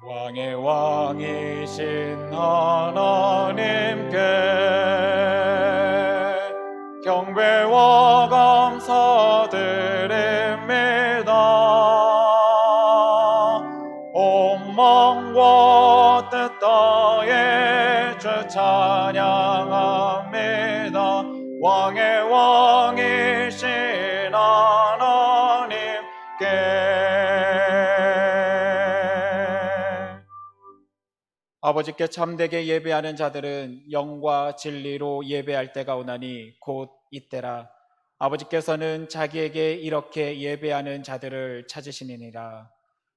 왕의 왕이신 하나님께 경배와 감사드립니다. 온 만과 뜻 다해 주 찬양합니다. 왕의 왕이신 하나님께. 아버지께 참되게 예배하는 자들은 영과 진리로 예배할 때가 오나니 곧 이때라. 아버지께서는 자기에게 이렇게 예배하는 자들을 찾으시니라.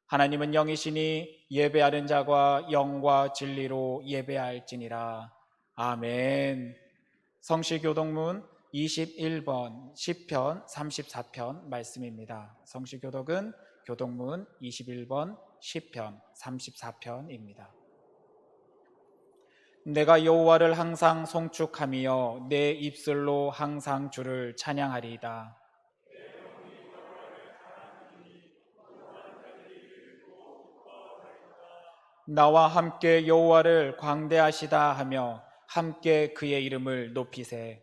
하나님은 영이시니 예배하는 자가 영과 진리로 예배할지니라. 아멘. 성시교독문 21번 시편 34편 말씀입니다. 성시교독은 교독문 21번 시편 34편입니다. 내가 여호와를 항상 송축하며 내 입술로 항상 주를 찬양하리이다. 나와 함께 여호와를 광대하시다 하며 함께 그의 이름을 높이세.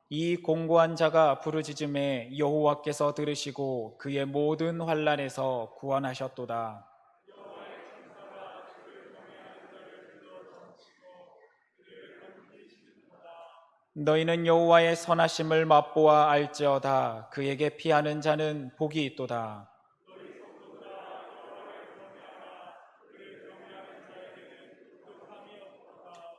이 공고한 자가 부르짖음에 여호와께서 들으시고 그의 모든 환난에서 구원하셨도다. 너희는 여호와의 선하심을 맛보아 알지어다. 그에게 피하는 자는 복이 있도다.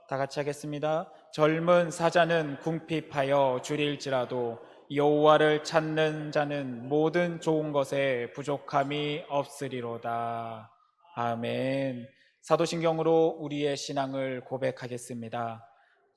다 같이 하겠습니다. 젊은 사자는 궁핍하여 줄일지라도 여호와를 찾는 자는 모든 좋은 것에 부족함이 없으리로다. 아멘. 사도신경으로 우리의 신앙을 고백하겠습니다.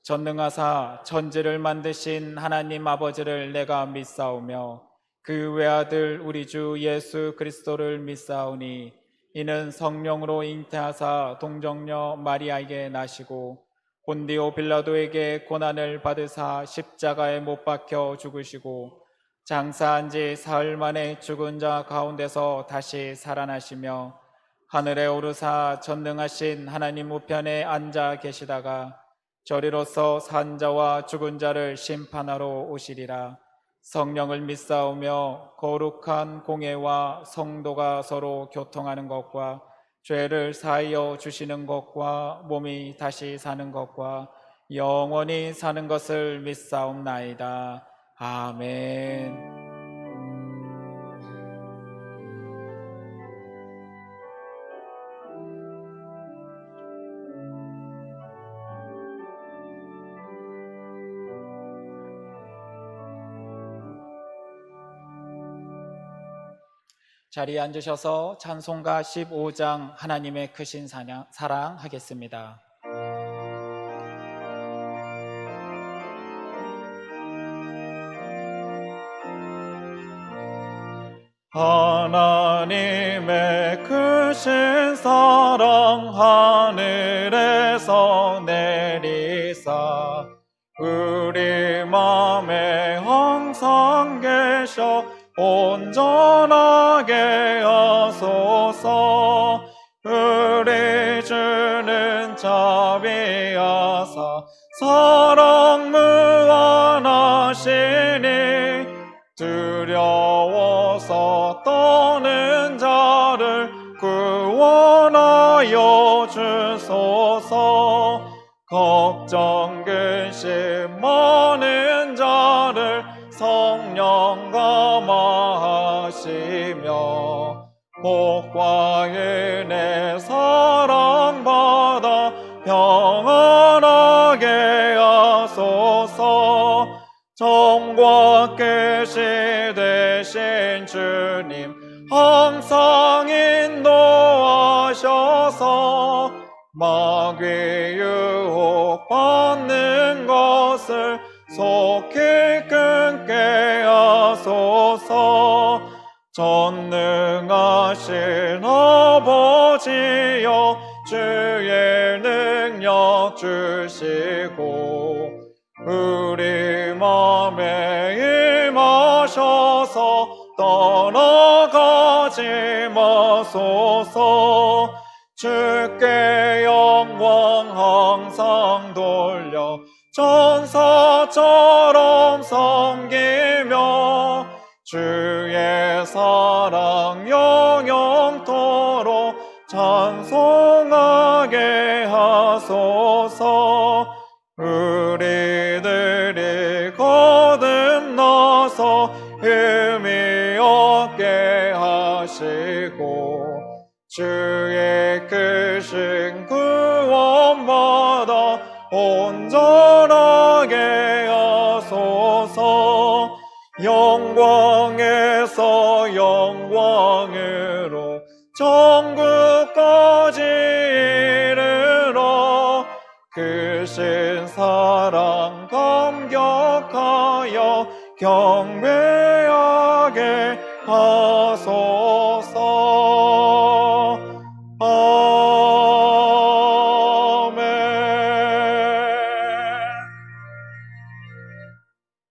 전능하사 천지를 만드신 하나님 아버지를 내가 믿사오며 그 외아들 우리 주 예수 그리스도를 믿사오니 이는 성령으로 잉태하사 동정녀 마리아에게 나시고 본디오 빌라도에게 고난을 받으사 십자가에 못 박혀 죽으시고 장사한 지 사흘 만에 죽은 자 가운데서 다시 살아나시며 하늘에 오르사 전능하신 하나님 우편에 앉아 계시다가 저리로서 산 자와 죽은 자를 심판하러 오시리라. 성령을 믿사오며 거룩한 공예와 성도가 서로 교통하는 것과 죄를 사하여 주시는 것과 몸이 다시 사는 것과 영원히 사는 것을 믿사옵나이다. 아멘. 자리에 앉으셔서 찬송가 15장 하나님의 크신 사랑 하겠습니다. 하나님의 크신 사랑 하늘에서 내리사 우리 맘에 항상 계셔 온전하게 하소서. 우리 주는 자비하사 사랑 무한하시니 두려워서 떠는 자를 구원하여 주소서. 걱정 근심 많은 자를 성령 감화하시며 복과 은혜 사랑받아 평안하게 하소서. 정과 끝이 되신 주님 항상 인도하셔서 마귀 유혹 받는 것을 속히 끊게 하소서. 전능하신 아버지여 주의 능력 주시고 우리 맘에 하소서. 주께 영광 항상 돌려 천사처럼 섬기며 주의 사랑 영영토록 찬송하게 하소서. 우리들이 거듭나서 힘이 얻게 하시고 주의 크신 구원받아 온전하게 하소서. 영광에서 영광으로 천국까지 이르러 크신 사랑 감격하여 경배하게 하소서. 아멘.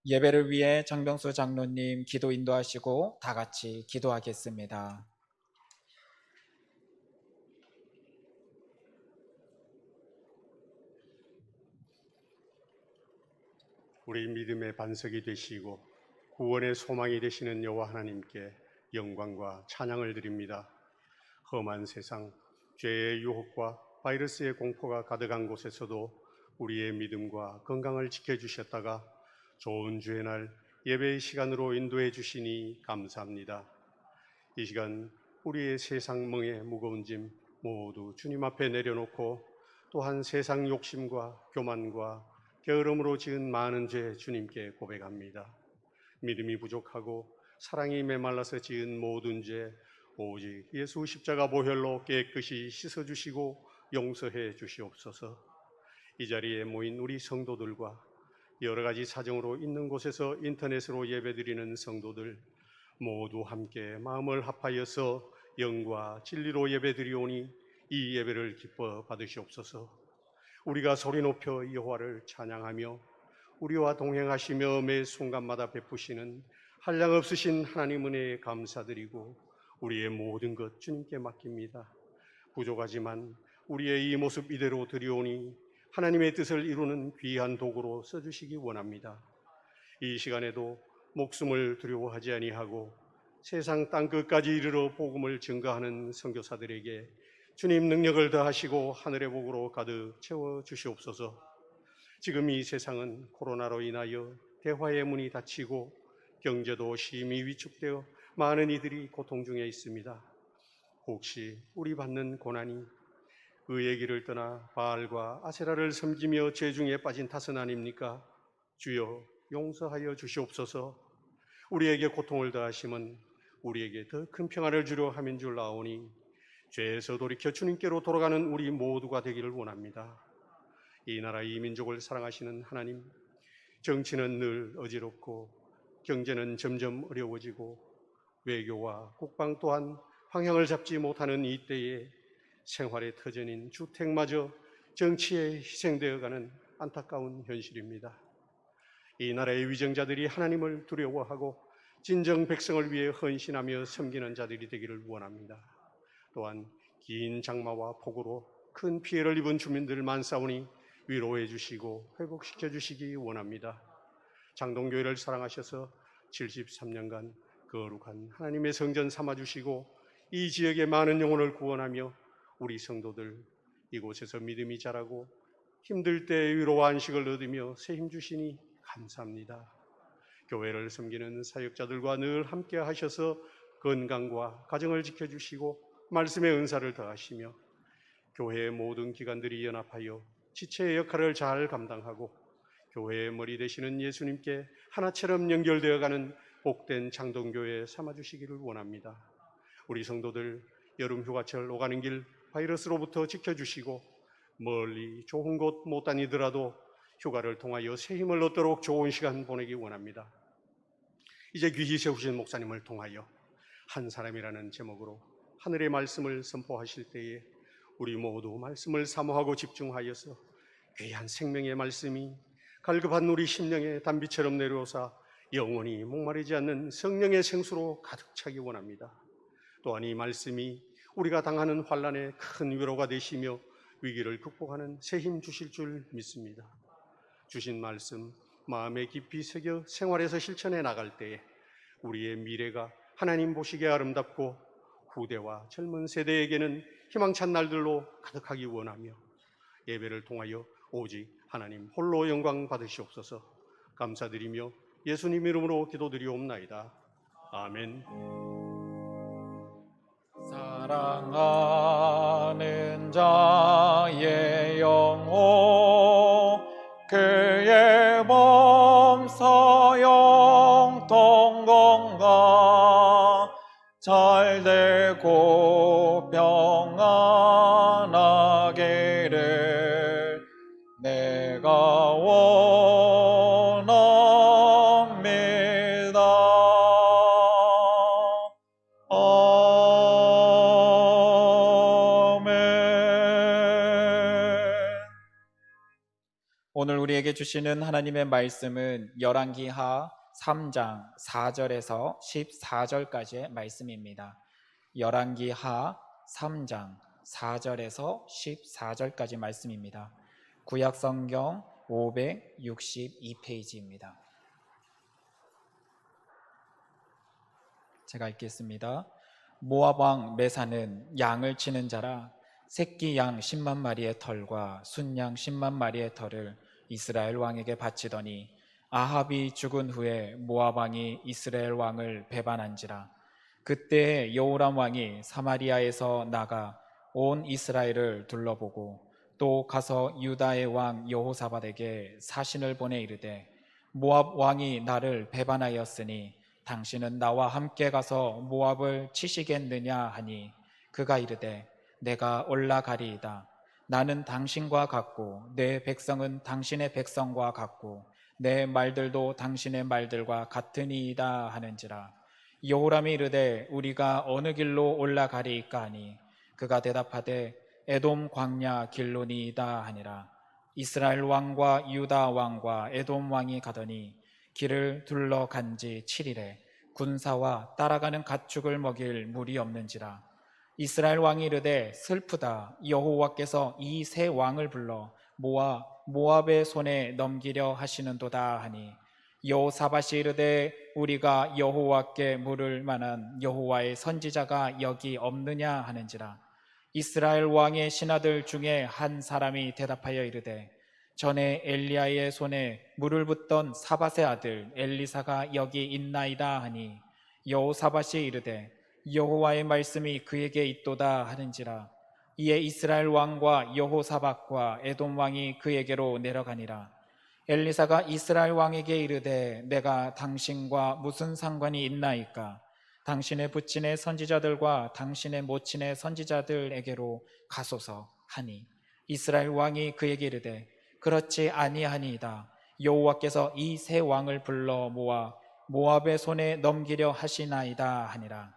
예배를 위해 정병수 장로님 기도 인도하시고 다 같이 기도하겠습니다. 우리 믿음의 반석이 되시고 구원의 소망이 되시는 여호와 하나님께 영광과 찬양을 드립니다. 험한 세상, 죄의 유혹과 바이러스의 공포가 가득한 곳에서도 우리의 믿음과 건강을 지켜주셨다가 좋은 주의 날 예배의 시간으로 인도해 주시니 감사합니다. 이 시간 우리의 세상 멍에 무거운 짐 모두 주님 앞에 내려놓고 또한 세상 욕심과 교만과 게으름으로 지은 많은 죄 주님께 고백합니다. 믿음이 부족하고 사랑이 메말라서 지은 모든 죄 오직 예수 십자가 보혈로 깨끗이 씻어주시고 용서해 주시옵소서. 이 자리에 모인 우리 성도들과 여러 가지 사정으로 있는 곳에서 인터넷으로 예배드리는 성도들 모두 함께 마음을 합하여서 영과 진리로 예배드리오니 이 예배를 기뻐 받으시옵소서. 우리가 소리 높여 여호와를 찬양하며 우리와 동행하시며 매 순간마다 베푸시는 한량없으신 하나님 은혜에 감사드리고 우리의 모든 것 주님께 맡깁니다. 부족하지만 우리의 이 모습 이대로 드리오니 하나님의 뜻을 이루는 귀한 도구로 써주시기 원합니다. 이 시간에도 목숨을 두려워하지 아니하고 세상 땅끝까지 이르러 복음을 증거하는 선교사들에게 주님 능력을 더하시고 하늘의 복으로 가득 채워 주시옵소서. 지금 이 세상은 코로나로 인하여 대화의 문이 닫히고 경제도 심히 위축되어 많은 이들이 고통 중에 있습니다. 혹시 우리 받는 고난이 의의 길을 떠나 바알과 아세라를 섬기며 죄 중에 빠진 탓은 아닙니까? 주여 용서하여 주시옵소서. 우리에게 고통을 더하심은 우리에게 더 큰 평안을 주려 함인 줄 아오니 죄에서 돌이켜 주님께로 돌아가는 우리 모두가 되기를 원합니다. 이 나라 이 민족을 사랑하시는 하나님, 정치는 늘 어지럽고 경제는 점점 어려워지고 외교와 국방 또한 방향을 잡지 못하는 이 때에 생활의 터전인 주택마저 정치에 희생되어가는 안타까운 현실입니다. 이 나라의 위정자들이 하나님을 두려워하고 진정 백성을 위해 헌신하며 섬기는 자들이 되기를 원합니다. 또한 긴 장마와 폭우로 큰 피해를 입은 주민들 많사오니 위로해 주시고 회복시켜 주시기 원합니다. 장동교회를 사랑하셔서 73년간 거룩한 하나님의 성전 삼아주시고 이 지역의 많은 영혼을 구원하며 우리 성도들 이곳에서 믿음이 자라고 힘들 때 위로와 안식을 얻으며 새 힘 주시니 감사합니다. 교회를 섬기는 사역자들과 늘 함께 하셔서 건강과 가정을 지켜주시고 말씀의 은사를 더하시며 교회의 모든 기관들이 연합하여 지체의 역할을 잘 감당하고 교회의 머리 되시는 예수님께 하나처럼 연결되어가는 복된 장동교회 삼아주시기를 원합니다. 우리 성도들 여름 휴가철 오가는 길 바이러스로부터 지켜주시고 멀리 좋은 곳 못 다니더라도 휴가를 통하여 새 힘을 얻도록 좋은 시간 보내기 원합니다. 이제 귀히 세우신 목사님을 통하여 한 사람이라는 제목으로 하늘의 말씀을 선포하실 때에 우리 모두 말씀을 사모하고 집중하여서 귀한 생명의 말씀이 갈급한 우리 심령에 단비처럼 내려오사 영원히 목마르지 않는 성령의 생수로 가득 차기 원합니다. 또한 이 말씀이 우리가 당하는 환난에 큰 위로가 되시며 위기를 극복하는 새 힘 주실 줄 믿습니다. 주신 말씀 마음에 깊이 새겨 생활에서 실천해 나갈 때에 우리의 미래가 하나님 보시기에 아름답고 후대와 젊은 세대에게는 희망찬 날들로 가득하기 원하며 예배를 통하여 오직 하나님 홀로 영광 받으시옵소서. 감사드리며 예수님 이름으로 기도드리옵나이다. 아멘. 사랑하는 자의 영혼 그의 몸서 영통 건강 잘 되고 평안하기를 내가 원합니다. 오늘 우리에게 주시는 하나님의 말씀은 열왕기하 3장 4절에서 14절까지의 말씀입니다. 열왕기하 3장 4절에서 14절까지 말씀입니다. 구약성경 562페이지입니다. 제가 읽겠습니다. 모압 왕 메사는 양을 치는 자라 새끼 양 10만 마리의 털과 순양 10만 마리의 털을 이스라엘 왕에게 바치더니 아합이 죽은 후에 모압 왕이 이스라엘 왕을 배반한지라. 그때 여호람 왕이 사마리아에서 나가 온 이스라엘을 둘러보고 또 가서 유다의 왕 여호사밧에게 사신을 보내 이르되 모압 왕이 나를 배반하였으니 당신은 나와 함께 가서 모압을 치시겠느냐 하니 그가 이르되 내가 올라가리이다. 나는 당신과 같고 내 백성은 당신의 백성과 같고 내 말들도 당신의 말들과 같으니이다 하는지라. 여호람이 이르되 우리가 어느 길로 올라가리이까 하니 그가 대답하되 에돔 광야 길로니이다 하니라. 이스라엘 왕과 유다 왕과 에돔 왕이 가더니 길을 둘러간 지 7일에 군사와 따라가는 가축을 먹일 물이 없는지라. 이스라엘 왕이 이르되 슬프다. 여호와께서 이 세 왕을 불러 모압의 손에 넘기려 하시는도다 하니 여호사밧이 이르되 우리가 여호와께 물을 만한 여호와의 선지자가 여기 없느냐 하는지라. 이스라엘 왕의 신하들 중에 한 사람이 대답하여 이르되 전에 엘리야의 손에 물을 붓던 사밧의 아들 엘리사가 여기 있나이다 하니 여호사밧이 이르되 여호와의 말씀이 그에게 있도다 하는지라. 이에 이스라엘 왕과 여호사밧과 에돔 왕이 그에게로 내려가니라. 엘리사가 이스라엘 왕에게 이르되 내가 당신과 무슨 상관이 있나이까? 당신의 부친의 선지자들과 당신의 모친의 선지자들에게로 가소서 하니 이스라엘 왕이 그에게 이르되 그렇지 아니하니이다. 여호와께서 이 세 왕을 불러 모압의 손에 넘기려 하시나이다 하니라.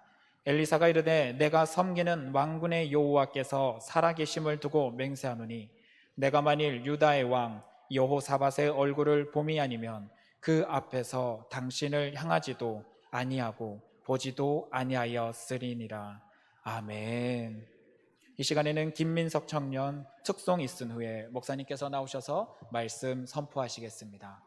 엘리사가 이르되 내가 섬기는 왕군의 여호와께서 살아계심을 두고 맹세하노니 내가 만일 유다의 왕 여호사밧의 얼굴을 봄이 아니면 그 앞에서 당신을 향하지도 아니하고 보지도 아니하였으리니라. 아멘. 이 시간에는 김민석 청년 특송 있은 후에 목사님께서 나오셔서 말씀 선포하시겠습니다.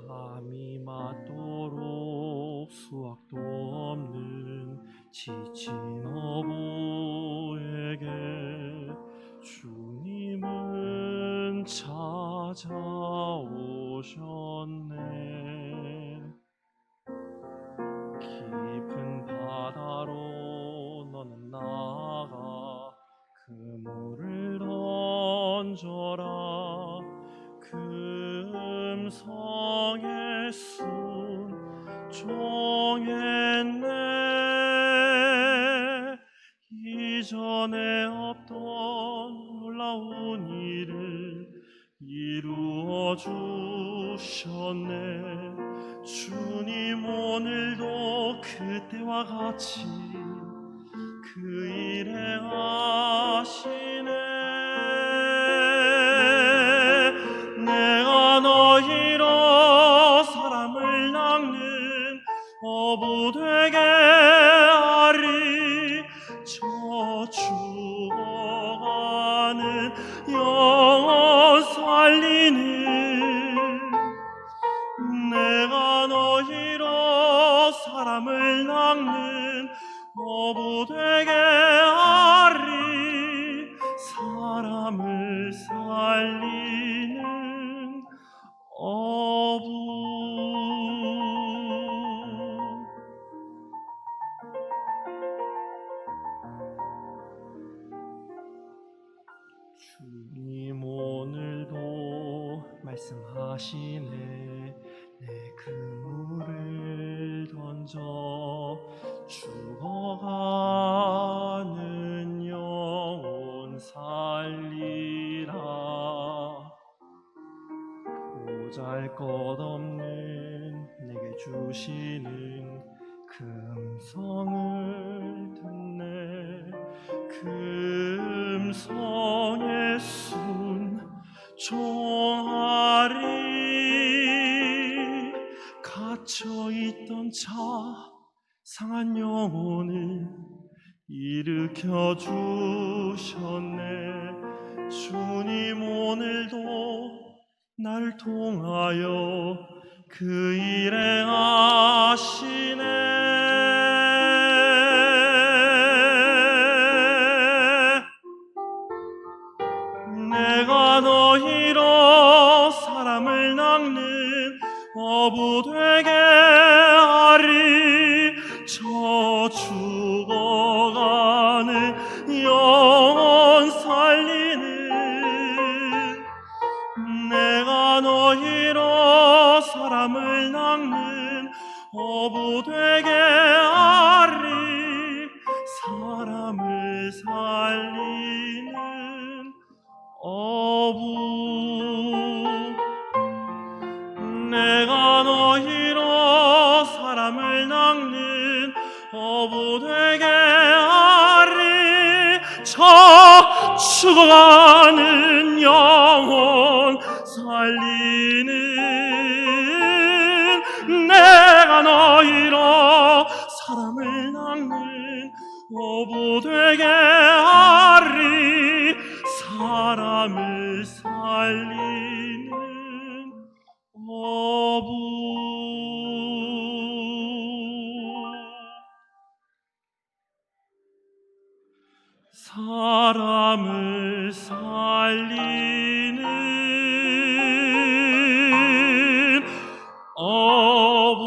밤이 맞도록 수확도 없는 지친 어부에게 주님은 찾아오셨네. 깊은 바다로 너는 나가 그물을 던져라. 금성의 순 종했네. 이전에 없던 놀라운 일을 이루어 주셨네. 주님 오늘도 그때와 같이 그 일에 하시네. 어부되게 하리. 저 죽어가는 영혼 살리는 내가 너희로 사람을 낚는 어부되게 하리. 사람을 살리는 어부. 주님 오늘도 말씀하시네. 내 그물을 던져 죽어가는 영혼 살리라. 보잘것없는 내게 주시는 금성을 듣네. 금성의 순종하리. 갇혀있던 자 상한 영혼을 일으켜 주셨네. 주님 오늘도 나를 통하여 그 일에 하시네. 내가 너희로 사람을 낚는 어부되게 하리. 저 죽어가는 영혼 살리는 내가 너희로 사람을 낚는 어부되게 하리. 사람을 살리는 어부. 내가 너희로 사람을 낚는 어부되게 하리. 저 죽어가는 영혼 살리는 내가 너희로 사람을 낚는 어부되게 하리. 사람을 살리는 어부. 사람을 살리는 어부.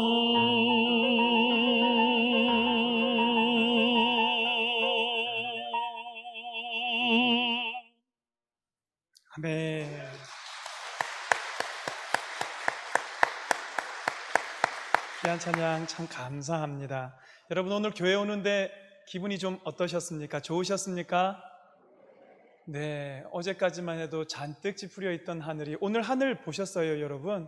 아멘. 귀한 찬양 참 감사합니다. 여러분 오늘 교회 오는데 기분이 좀 어떠셨습니까? 좋으셨습니까? 네, 어제까지만 해도 잔뜩 찌푸려 있던 하늘이 오늘 하늘 보셨어요, 여러분?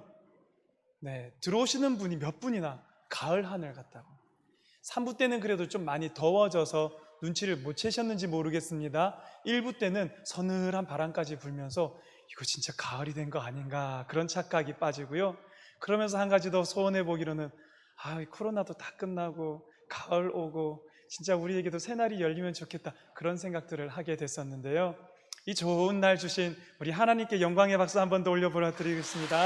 네, 들어오시는 분이 몇 분이나 가을 하늘 같다고. 3부 때는 그래도 좀 많이 더워져서 눈치를 못 채셨는지 모르겠습니다. 1부 때는 서늘한 바람까지 불면서 이거 진짜 가을이 된 거 아닌가 그런 착각이 빠지고요. 그러면서 한 가지 더 소원해 보기로는 코로나도 다 끝나고 가을 오고 진짜 우리에게도 새날이 열리면 좋겠다 그런 생각들을 하게 됐었는데요. 이 좋은 날 주신 우리 하나님께 영광의 박수 한 번 더 올려 보내드리겠습니다.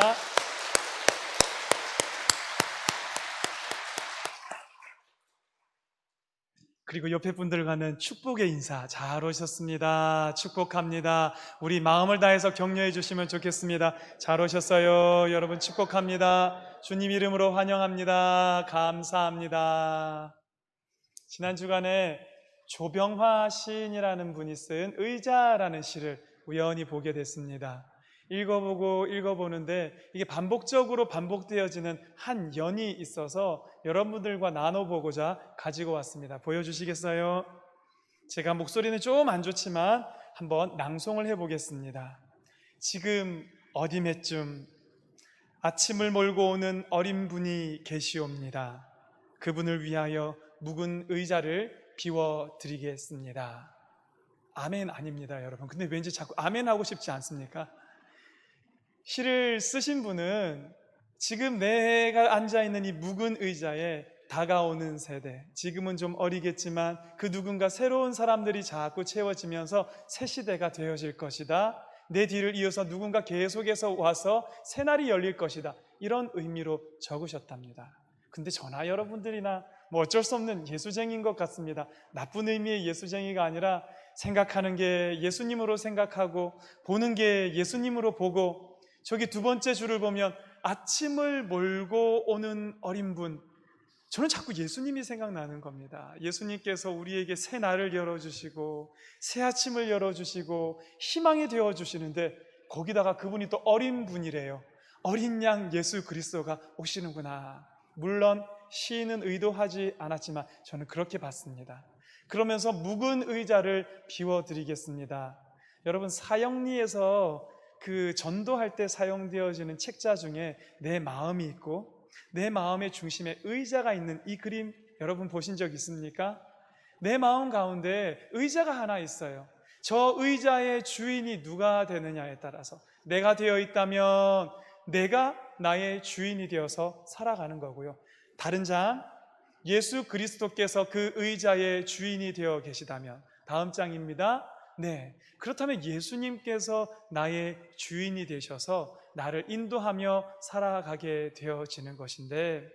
그리고 옆에 분들과는 축복의 인사 잘 오셨습니다. 축복합니다. 우리 마음을 다해서 격려해 주시면 좋겠습니다. 잘 오셨어요. 여러분 축복합니다. 주님 이름으로 환영합니다. 감사합니다. 지난 주간에 조병화 시인이라는 분이 쓴 의자라는 시를 우연히 보게 됐습니다. 읽어보는데 이게 반복적으로 반복되어지는 한 연이 있어서 여러분들과 나눠보고자 가지고 왔습니다. 보여주시겠어요? 제가 목소리는 좀 안 좋지만 한번 낭송을 해보겠습니다. 지금 어디매쯤 아침을 몰고 오는 어린 분이 계시옵니다. 그분을 위하여 묵은 의자를 비워드리겠습니다. 아멘 아닙니다, 여러분. 근데 왠지 자꾸 아멘 하고 싶지 않습니까? 시를 쓰신 분은 지금 내가 앉아있는 이 묵은 의자에 다가오는 세대, 지금은 좀 어리겠지만 그 누군가 새로운 사람들이 자꾸 채워지면서 새 시대가 되어질 것이다. 내 뒤를 이어서 누군가 계속해서 와서 새날이 열릴 것이다. 이런 의미로 적으셨답니다. 근데 저나 여러분들이나 뭐 어쩔 수 없는 예수쟁이인 것 같습니다. 나쁜 의미의 예수쟁이가 아니라 생각하는 게 예수님으로 생각하고 보는 게 예수님으로 보고, 저기 두 번째 줄을 보면 아침을 몰고 오는 어린 분, 저는 자꾸 예수님이 생각나는 겁니다. 예수님께서 우리에게 새 날을 열어주시고 새 아침을 열어주시고 희망이 되어주시는데 거기다가 그분이 또 어린 분이래요. 어린 양 예수 그리스도가 오시는구나. 물론 시인은 의도하지 않았지만 저는 그렇게 봤습니다. 그러면서 묵은 의자를 비워드리겠습니다. 여러분, 사형리에서 그 전도할 때 사용되어지는 책자 중에 내 마음이 있고 내 마음의 중심에 의자가 있는 이 그림 여러분 보신 적 있습니까? 내 마음 가운데 의자가 하나 있어요. 저 의자의 주인이 누가 되느냐에 따라서 내가 되어 있다면 내가 나의 주인이 되어서 살아가는 거고요. 다른 장, 예수 그리스도께서 그 의자의 주인이 되어 계시다면, 다음 장입니다. 네, 그렇다면 예수님께서 나의 주인이 되셔서 나를 인도하며 살아가게 되어지는 것인데,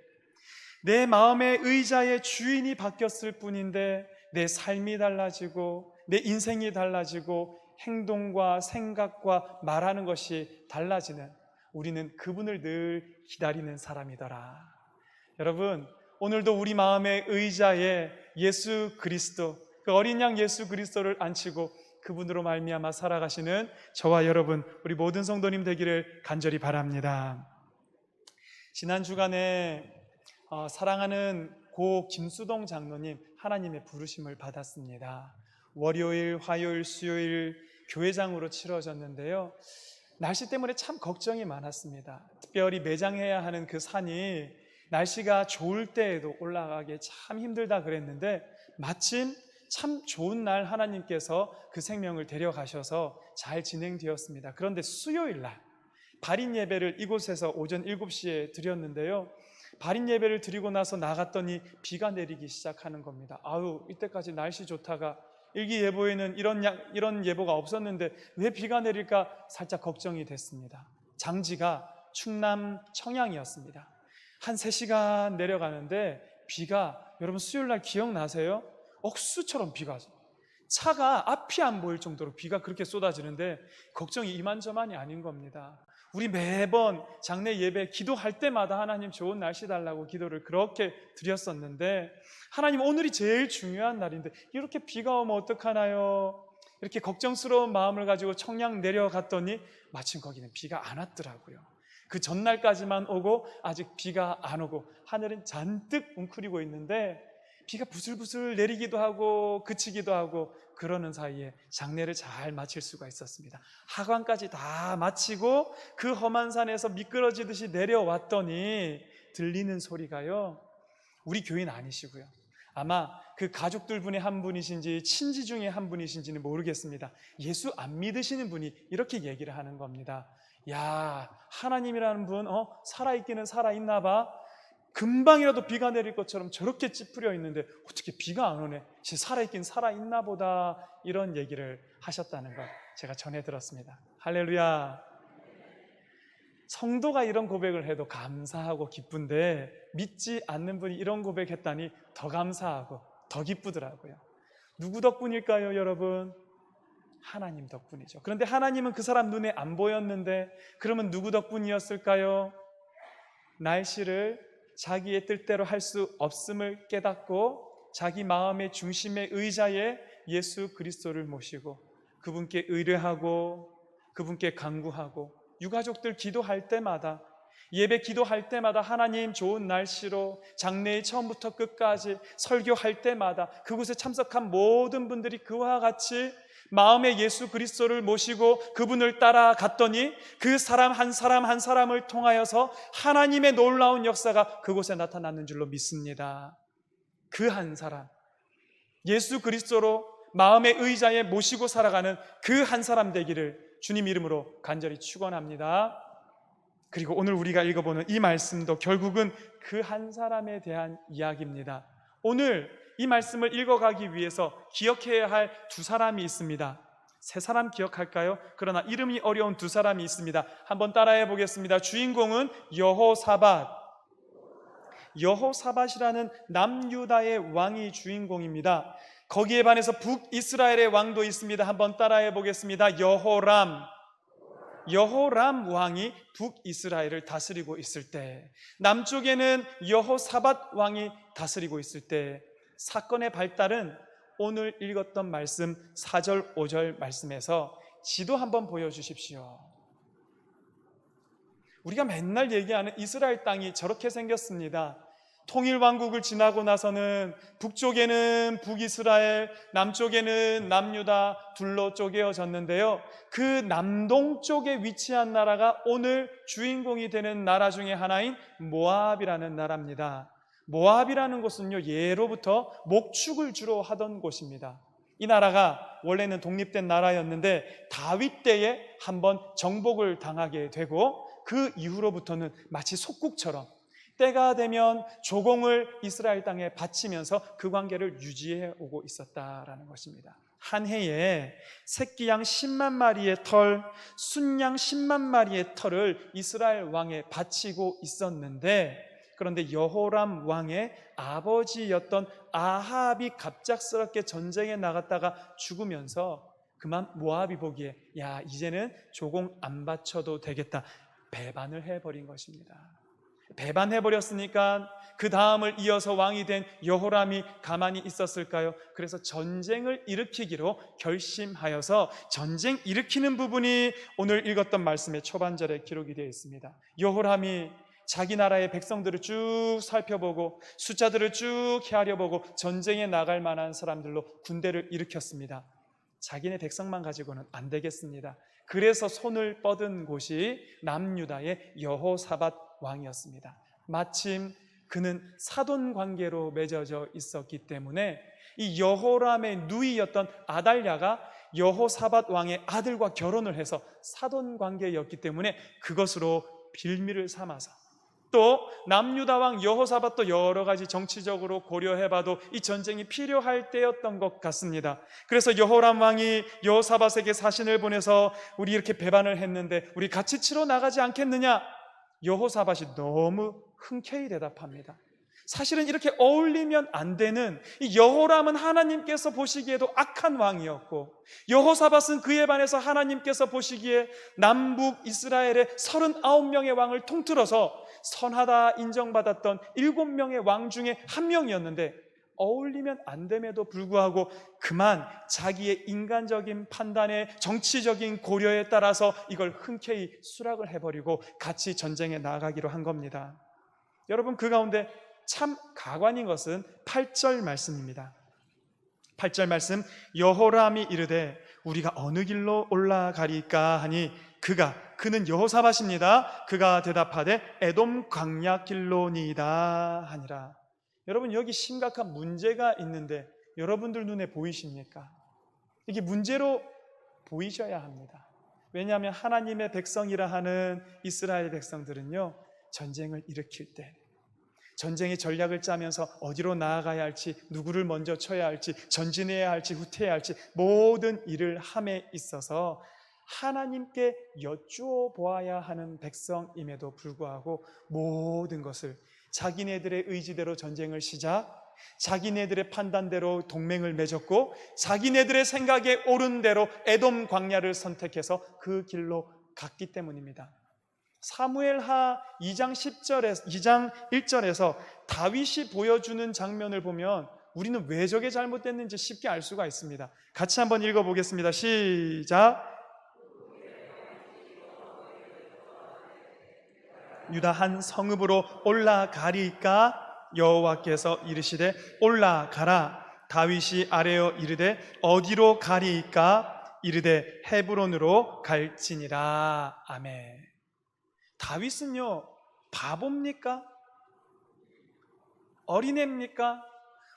내 마음의 의자의 주인이 바뀌었을 뿐인데 내 삶이 달라지고 내 인생이 달라지고 행동과 생각과 말하는 것이 달라지는, 우리는 그분을 늘 기다리는 사람이더라. 여러분, 오늘도 우리 마음의 의자에 예수 그리스도, 그 어린 양 예수 그리스도를 앉히고 그분으로 말미암아 살아가시는 저와 여러분, 우리 모든 성도님 되기를 간절히 바랍니다. 지난 주간에 사랑하는 고 김수동 장로님 하나님의 부르심을 받았습니다. 월요일, 화요일, 수요일 교회장으로 치러졌는데요. 날씨 때문에 참 걱정이 많았습니다. 특별히 매장해야 하는 그 산이 날씨가 좋을 때에도 올라가기 참 힘들다 그랬는데 마침 참 좋은 날 하나님께서 그 생명을 데려가셔서 잘 진행되었습니다. 그런데 수요일 날 발인 예배를 이곳에서 오전 7시에 드렸는데요. 발인 예배를 드리고 나서 나갔더니 비가 내리기 시작하는 겁니다. 아유, 이때까지 날씨 좋다가 일기예보에는 이런 예보가 없었는데 왜 비가 내릴까 살짝 걱정이 됐습니다. 장지가 충남 청양이었습니다. 한 3시간 내려가는데 비가, 여러분 수요일 날 기억나세요? 억수처럼 비가 와서 차가 앞이 안 보일 정도로 비가 그렇게 쏟아지는데 걱정이 이만저만이 아닌 겁니다. 우리 매번 장례 예배 기도할 때마다 하나님 좋은 날씨 달라고 기도를 그렇게 드렸었는데, 하나님 오늘이 제일 중요한 날인데 이렇게 비가 오면 어떡하나요? 이렇게 걱정스러운 마음을 가지고 청양 내려갔더니 마침 거기는 비가 안 왔더라고요. 그 전날까지만 오고 아직 비가 안 오고 하늘은 잔뜩 웅크리고 있는데 비가 부슬부슬 내리기도 하고 그치기도 하고 그러는 사이에 장례를 잘 마칠 수가 있었습니다. 하관까지 다 마치고 그 험한 산에서 미끄러지듯이 내려왔더니 들리는 소리가요, 우리 교인 아니시고요. 아마 그 가족들 중에 한 분이신지 친지 중에 한 분이신지는 모르겠습니다. 예수 안 믿으시는 분이 이렇게 얘기를 하는 겁니다. 야, 하나님이라는 분 살아있기는 살아있나 봐. 금방이라도 비가 내릴 것처럼 저렇게 찌푸려 있는데 어떻게 비가 안 오네. 살아있긴 살아있나 보다. 이런 얘기를 하셨다는 걸 제가 전해 들었습니다. 할렐루야. 성도가 이런 고백을 해도 감사하고 기쁜데 믿지 않는 분이 이런 고백했다니 더 감사하고 더 기쁘더라고요. 누구 덕분일까요, 여러분? 하나님 덕분이죠. 그런데 하나님은 그 사람 눈에 안 보였는데 그러면 누구 덕분이었을까요? 날씨를 자기의 뜻대로 할 수 없음을 깨닫고 자기 마음의 중심의 의자에 예수 그리스도를 모시고 그분께 의뢰하고 그분께 간구하고, 유가족들 기도할 때마다, 예배 기도할 때마다 하나님 좋은 날씨로 장례의 처음부터 끝까지 설교할 때마다 그곳에 참석한 모든 분들이 그와 같이 마음의 예수 그리스도를 모시고 그분을 따라갔더니 그 사람 한 사람 한 사람을 통하여서 하나님의 놀라운 역사가 그곳에 나타났는 줄로 믿습니다. 그 한 사람, 예수 그리스도로 마음의 의자에 모시고 살아가는 그 한 사람 되기를 주님 이름으로 간절히 축원합니다. 그리고 오늘 우리가 읽어보는 이 말씀도 결국은 그 한 사람에 대한 이야기입니다. 오늘 이 말씀을 읽어가기 위해서 기억해야 할 두 사람이 있습니다. 세 사람 기억할까요? 그러나 이름이 어려운 두 사람이 있습니다. 한번 따라해 보겠습니다. 주인공은 여호사밧. 여호사밧이라는 남유다의 왕이 주인공입니다. 거기에 반해서 북이스라엘의 왕도 있습니다. 한번 따라해 보겠습니다. 여호람. 여호람 왕이 북이스라엘을 다스리고 있을 때, 남쪽에는 여호사밧 왕이 다스리고 있을 때, 사건의 발달은 오늘 읽었던 말씀 4절 5절 말씀에서 지도 한번 보여주십시오. 우리가 맨날 얘기하는 이스라엘 땅이 저렇게 생겼습니다. 통일왕국을 지나고 나서는 북쪽에는 북이스라엘, 남쪽에는 남유다 둘로 쪼개어졌는데요, 그 남동쪽에 위치한 나라가 오늘 주인공이 되는 나라 중에 하나인 모압이라는 나라입니다. 모압이라는 곳은요, 예로부터 목축을 주로 하던 곳입니다. 이 나라가 원래는 독립된 나라였는데 다윗 때에 한번 정복을 당하게 되고, 그 이후로부터는 마치 속국처럼 때가 되면 조공을 이스라엘 땅에 바치면서 그 관계를 유지해 오고 있었다라는 것입니다. 한 해에 새끼 양 10만 마리의 털, 순양 10만 마리의 털을 이스라엘 왕에 바치고 있었는데, 그런데 여호람 왕의 아버지였던 아합이 갑작스럽게 전쟁에 나갔다가 죽으면서 그만 모압이 보기에 야, 이제는 조공 안 바쳐도 되겠다, 배반을 해버린 것입니다. 배반해버렸으니까 그 다음을 이어서 왕이 된 여호람이 가만히 있었을까요? 그래서 전쟁을 일으키기로 결심하여서 전쟁 일으키는 부분이 오늘 읽었던 말씀의 초반절에 기록이 되어 있습니다. 여호람이 자기 나라의 백성들을 쭉 살펴보고 숫자들을 쭉 헤아려보고 전쟁에 나갈 만한 사람들로 군대를 일으켰습니다. 자기네 백성만 가지고는 안 되겠습니다. 그래서 손을 뻗은 곳이 남유다의 여호사밧 왕이었습니다. 마침 그는 사돈 관계로 맺어져 있었기 때문에 이 여호람의 누이였던 아달랴가 여호사밧 왕의 아들과 결혼을 해서 사돈 관계였기 때문에 그것으로 빌미를 삼아서, 또 남유다 왕 여호사밧도 여러 가지 정치적으로 고려해봐도 이 전쟁이 필요할 때였던 것 같습니다. 그래서 여호람 왕이 여호사밧에게 사신을 보내서 우리 이렇게 배반을 했는데 우리 같이 치러 나가지 않겠느냐? 여호사밧이 너무 흔쾌히 대답합니다. 사실은 이렇게 어울리면 안 되는, 이 여호람은 하나님께서 보시기에도 악한 왕이었고, 여호사밧은 그에 반해서 하나님께서 보시기에 남북 이스라엘의 39명의 왕을 통틀어서 선하다 인정받았던 7명의 왕 중에 한 명이었는데, 어울리면 안 됨에도 불구하고 그만 자기의 인간적인 판단에, 정치적인 고려에 따라서 이걸 흔쾌히 수락을 해버리고 같이 전쟁에 나가기로 한 겁니다. 여러분, 그 가운데 참 가관인 것은 8절 말씀입니다. 8절 말씀, 여호람이 이르되 우리가 어느 길로 올라가리까 하니 그는 여호사밧입니다. 그가 대답하되 에돔 광야 길로니이다 하니라. 여러분, 여기 심각한 문제가 있는데 여러분들 눈에 보이십니까? 이게 문제로 보이셔야 합니다. 왜냐하면 하나님의 백성이라 하는 이스라엘 백성들은요, 전쟁을 일으킬 때 전쟁의 전략을 짜면서 어디로 나아가야 할지, 누구를 먼저 쳐야 할지, 전진해야 할지, 후퇴해야 할지 모든 일을 함에 있어서 하나님께 여쭈어 보아야 하는 백성임에도 불구하고 모든 것을 자기네들의 의지대로 전쟁을 시작, 자기네들의 판단대로 동맹을 맺었고, 자기네들의 생각에 옳은 대로 에돔 광야를 선택해서 그 길로 갔기 때문입니다. 사무엘하 2장 1절에서 다윗이 보여주는 장면을 보면 우리는 왜 저게 잘못됐는지 쉽게 알 수가 있습니다. 같이 한번 읽어보겠습니다. 시작. 유다 한 성읍으로 올라가리까 여호와께서 이르시되 올라가라. 다윗이 아뢰어 이르되 어디로 가리까? 이르되 헤브론으로 갈지니라. 아멘. 다윗은요, 바보입니까? 어린애입니까?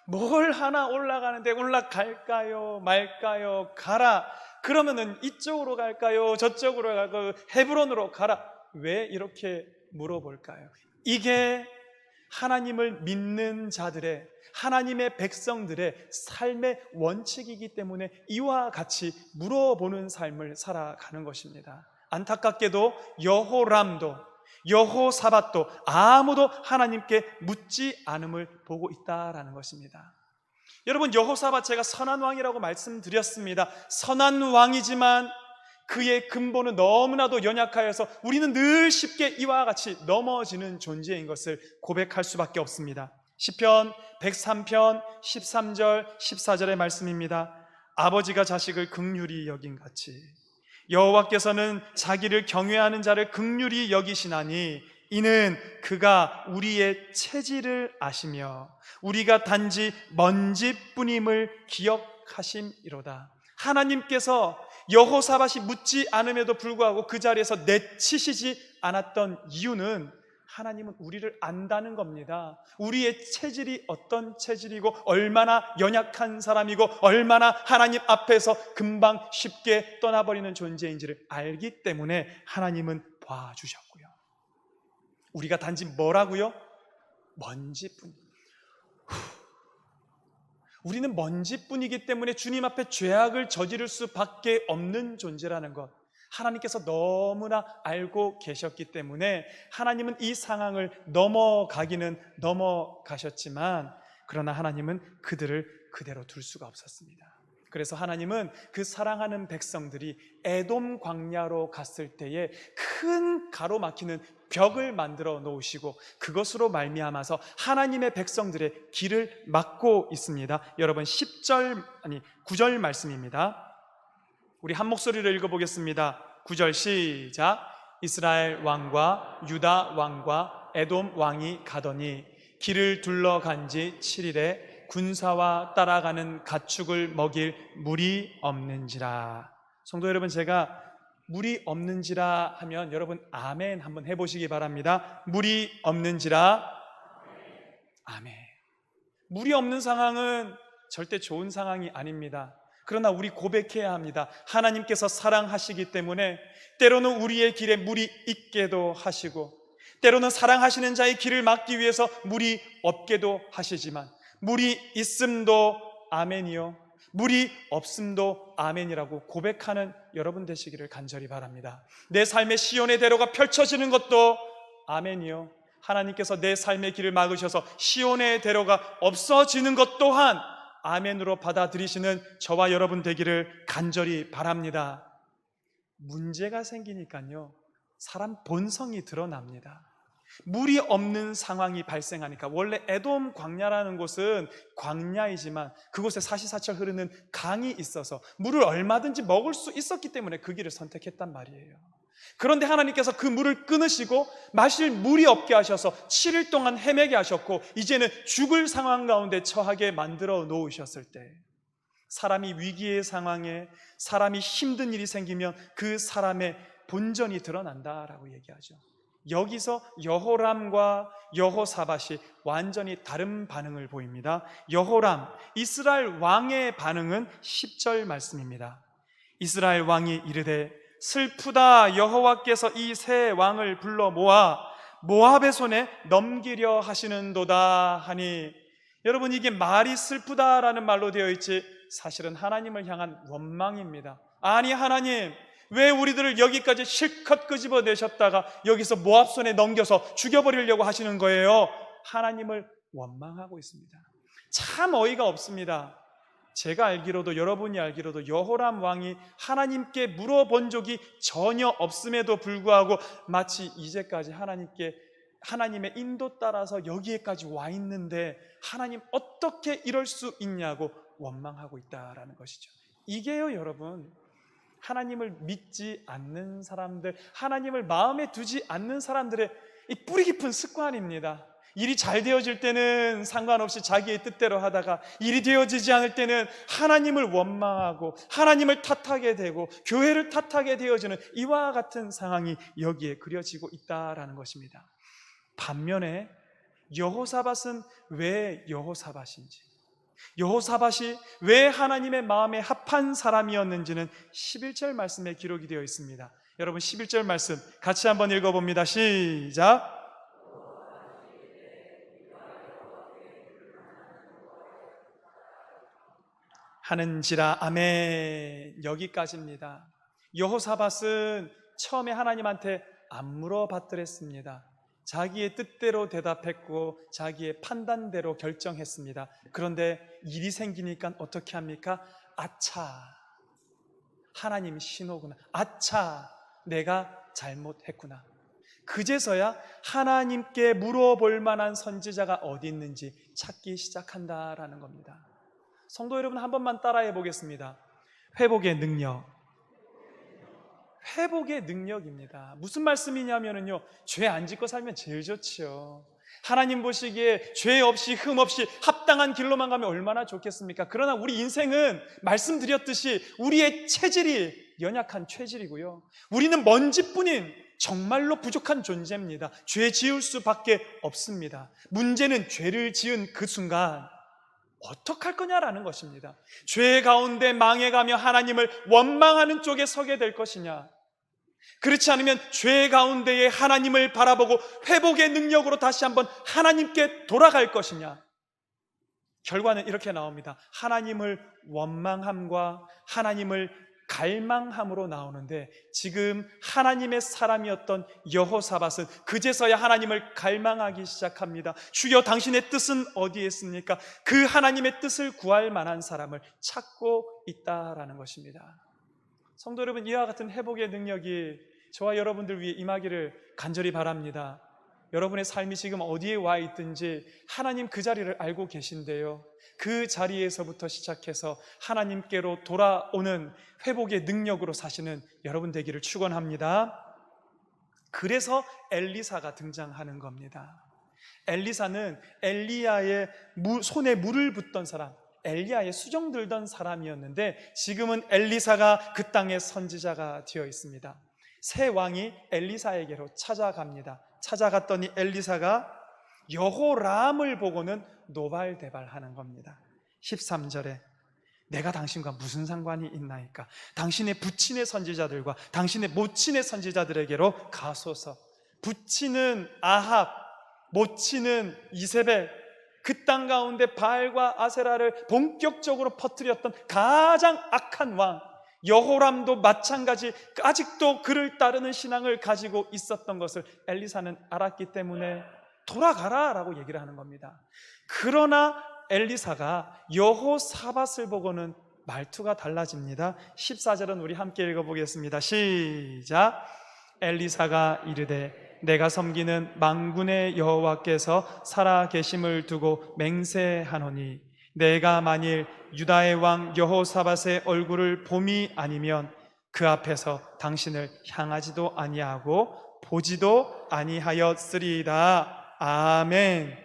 뭘 하나 올라가는데 올라갈까요? 말까요? 가라. 그러면은 이쪽으로 갈까요? 저쪽으로 갈까요? 헤브론으로 가라. 왜 이렇게 물어볼까요? 이게 하나님을 믿는 자들의, 하나님의 백성들의 삶의 원칙이기 때문에 이와 같이 물어보는 삶을 살아가는 것입니다. 안타깝게도 여호람도 여호사밧도 아무도 하나님께 묻지 않음을 보고 있다라는 것입니다. 여러분, 여호사밧 제가 선한 왕이라고 말씀드렸습니다. 선한 왕이지만 그의 근본은 너무나도 연약하여서 우리는 늘 쉽게 이와 같이 넘어지는 존재인 것을 고백할 수밖에 없습니다. 시편 103편 13절 14절의 말씀입니다. 아버지가 자식을 긍휼히 여긴 같이 여호와께서는 자기를 경외하는 자를 긍휼히 여기시나니 이는 그가 우리의 체질을 아시며 우리가 단지 먼지뿐임을 기억하심이로다. 하나님께서 여호사밧이 묻지 않음에도 불구하고 그 자리에서 내치시지 않았던 이유는 하나님은 우리를 안다는 겁니다. 우리의 체질이 어떤 체질이고 얼마나 연약한 사람이고 얼마나 하나님 앞에서 금방 쉽게 떠나버리는 존재인지를 알기 때문에 하나님은 봐주셨고요. 우리가 단지 뭐라고요? 먼지뿐. 우리는 먼지뿐이기 때문에 주님 앞에 죄악을 저지를 수밖에 없는 존재라는 것, 하나님께서 너무나 알고 계셨기 때문에 하나님은 이 상황을 넘어가기는 넘어가셨지만 그러나 하나님은 그들을 그대로 둘 수가 없었습니다. 그래서 하나님은 그 사랑하는 백성들이 에돔 광야로 갔을 때에 큰 가로막히는 벽을 만들어 놓으시고 그것으로 말미암아서 하나님의 백성들의 길을 막고 있습니다. 여러분 9절 말씀입니다. 우리 한 목소리로 읽어보겠습니다. 9절 시작. 이스라엘 왕과 유다 왕과 에돔 왕이 가더니 길을 둘러간 지 7일에 군사와 따라가는 가축을 먹일 물이 없는지라. 성도 여러분, 제가 물이 없는지라 하면 여러분 아멘 한번 해보시기 바랍니다. 물이 없는지라. 아멘. 물이 없는 상황은 절대 좋은 상황이 아닙니다. 그러나 우리 고백해야 합니다. 하나님께서 사랑하시기 때문에 때로는 우리의 길에 물이 있게도 하시고 때로는 사랑하시는 자의 길을 막기 위해서 물이 없게도 하시지만 물이 있음도 아멘이요 물이 없음도 아멘이라고 고백하는 여러분 되시기를 간절히 바랍니다. 내 삶의 시온의 대로가 펼쳐지는 것도 아멘이요 하나님께서 내 삶의 길을 막으셔서 시온의 대로가 없어지는 것 또한 아멘으로 받아들이시는 저와 여러분 되기를 간절히 바랍니다. 문제가 생기니까요 사람 본성이 드러납니다. 물이 없는 상황이 발생하니까, 원래 에돔 광야라는 곳은 광야이지만 그곳에 사시사철 흐르는 강이 있어서 물을 얼마든지 먹을 수 있었기 때문에 그 길을 선택했단 말이에요. 그런데 하나님께서 그 물을 끊으시고 마실 물이 없게 하셔서 7일 동안 헤매게 하셨고 이제는 죽을 상황 가운데 처하게 만들어 놓으셨을 때, 사람이 위기의 상황에, 사람이 힘든 일이 생기면 그 사람의 본전이 드러난다라고 얘기하죠. 여기서 여호람과 여호사밧이 완전히 다른 반응을 보입니다. 여호람, 이스라엘 왕의 반응은 10절 말씀입니다. 이스라엘 왕이 이르되 슬프다, 여호와께서 이 세 왕을 불러 모아 모압의 손에 넘기려 하시는도다 하니, 여러분 이게 말이 슬프다라는 말로 되어 있지 사실은 하나님을 향한 원망입니다. 아니 하나님, 왜 우리들을 여기까지 실컷 끄집어내셨다가 여기서 모압 손에 넘겨서 죽여버리려고 하시는 거예요? 하나님을 원망하고 있습니다. 참 어이가 없습니다. 제가 알기로도, 여러분이 알기로도 여호람 왕이 하나님께 물어본 적이 전혀 없음에도 불구하고 마치 이제까지 하나님의 인도 따라서 여기에까지 와 있는데 하나님 어떻게 이럴 수 있냐고 원망하고 있다라는 것이죠. 이게요 여러분, 하나님을 믿지 않는 사람들, 하나님을 마음에 두지 않는 사람들의 이 뿌리 깊은 습관입니다. 일이 잘 되어질 때는 상관없이 자기의 뜻대로 하다가 일이 되어지지 않을 때는 하나님을 원망하고 하나님을 탓하게 되고 교회를 탓하게 되어지는 이와 같은 상황이 여기에 그려지고 있다라는 것입니다. 반면에 여호사밧은 왜 여호사밧인지, 여호사밧이 왜 하나님의 마음에 합한 사람이었는지는 11절 말씀에 기록이 되어 있습니다. 여러분 11절 말씀 같이 한번 읽어봅니다. 시작. 하는지라. 아멘. 여기까지입니다. 여호사밧은 처음에 하나님한테 안 물어봤더랬습니다. 자기의 뜻대로 대답했고 자기의 판단대로 결정했습니다. 그런데 일이 생기니까 어떻게 합니까? 아차, 하나님 신호구나. 아차, 내가 잘못했구나. 그제서야 하나님께 물어볼 만한 선지자가 어디 있는지 찾기 시작한다라는 겁니다. 성도 여러분, 한 번만 따라해 보겠습니다. 회복의 능력. 회복의 능력입니다. 무슨 말씀이냐면요, 죄 안 짓고 살면 제일 좋지요. 하나님 보시기에 죄 없이 흠 없이 합당한 길로만 가면 얼마나 좋겠습니까? 그러나 우리 인생은 말씀드렸듯이 우리의 체질이 연약한 체질이고요, 우리는 먼지뿐인 정말로 부족한 존재입니다. 죄 지을 수밖에 없습니다. 문제는 죄를 지은 그 순간 어떡할 거냐라는 것입니다. 죄 가운데 망해가며 하나님을 원망하는 쪽에 서게 될 것이냐, 그렇지 않으면 죄 가운데에 하나님을 바라보고 회복의 능력으로 다시 한번 하나님께 돌아갈 것이냐. 결과는 이렇게 나옵니다. 하나님을 원망함과 하나님을 갈망함으로 나오는데, 지금 하나님의 사람이었던 여호사밧은 그제서야 하나님을 갈망하기 시작합니다. 주여, 당신의 뜻은 어디에 있습니까? 그 하나님의 뜻을 구할 만한 사람을 찾고 있다라는 것입니다. 성도 여러분, 이와 같은 회복의 능력이 저와 여러분들 위해 임하기를 간절히 바랍니다. 여러분의 삶이 지금 어디에 와 있든지 하나님 그 자리를 알고 계신데요, 그 자리에서부터 시작해서 하나님께로 돌아오는 회복의 능력으로 사시는 여러분 되기를 축원합니다. 그래서 엘리사가 등장하는 겁니다. 엘리사는 엘리야의 손에 물을 붓던 사람, 엘리야의 수정 들던 사람이었는데, 지금은 엘리사가 그 땅의 선지자가 되어 있습니다. 새 왕이 엘리사에게로 찾아갑니다. 찾아갔더니 엘리사가 여호람을 보고는 노발대발하는 겁니다. 13절에 내가 당신과 무슨 상관이 있나이까? 당신의 부친의 선지자들과 당신의 모친의 선지자들에게로 가소서. 부친은 아합, 모친은 이세벨, 그 땅 가운데 바알과 아세라를 본격적으로 퍼뜨렸던 가장 악한 왕 여호람도 마찬가지 아직도 그를 따르는 신앙을 가지고 있었던 것을 엘리사는 알았기 때문에 돌아가라 라고 얘기를 하는 겁니다. 그러나 엘리사가 여호사밧을 보고는 말투가 달라집니다. 14절은 우리 함께 읽어보겠습니다. 시작. 엘리사가 이르되 내가 섬기는 만군의 여호와께서 살아계심을 두고 맹세하노니 내가 만일 유다의 왕 여호사밧의 얼굴을 봄이 아니면 그 앞에서 당신을 향하지도 아니하고 보지도 아니하였으리이다. 아멘.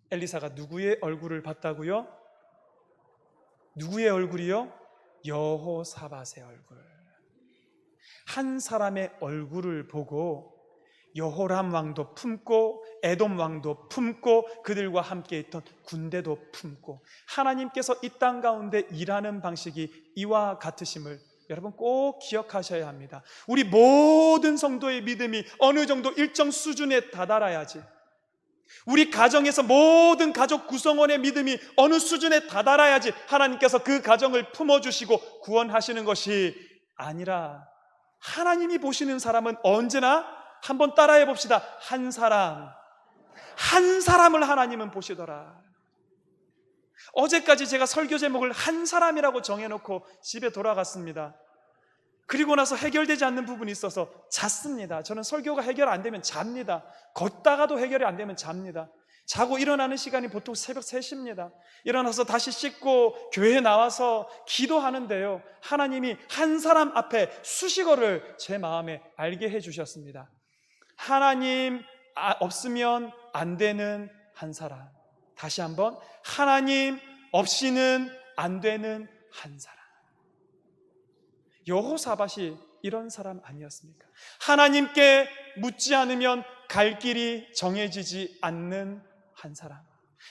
엘리사가 누구의 얼굴을 봤다고요? 누구의 얼굴이요? 여호사밧의 얼굴. 한 사람의 얼굴을 보고 여호람 왕도 품고 에돔 왕도 품고 그들과 함께 있던 군대도 품고, 하나님께서 이 땅 가운데 일하는 방식이 이와 같으심을 여러분 꼭 기억하셔야 합니다. 우리 모든 성도의 믿음이 어느 정도 일정 수준에 다다라야지, 우리 가정에서 모든 가족 구성원의 믿음이 어느 수준에 다다라야지 하나님께서 그 가정을 품어주시고 구원하시는 것이 아니라, 하나님이 보시는 사람은 언제나 한번 따라해 봅시다. 한 사람을 하나님은 보시더라. 어제까지 제가 설교 제목을 한 사람이라고 정해놓고 집에 돌아갔습니다. 그리고 나서 해결되지 않는 부분이 있어서 잤습니다. 저는 설교가 해결 안 되면 잡니다. 걷다가도 해결이 안 되면 잡니다. 자고 일어나는 시간이 보통 새벽 3시입니다. 일어나서 다시 씻고 교회에 나와서 기도하는데요, 하나님이 한 사람 앞에 수식어를 제 마음에 알게 해주셨습니다. 하나님 없으면 안 되는 한 사람. 다시 한번, 하나님 없이는 안 되는 한 사람. 여호사밧이 이런 사람 아니었습니까? 하나님께 묻지 않으면 갈 길이 정해지지 않는 한 사람.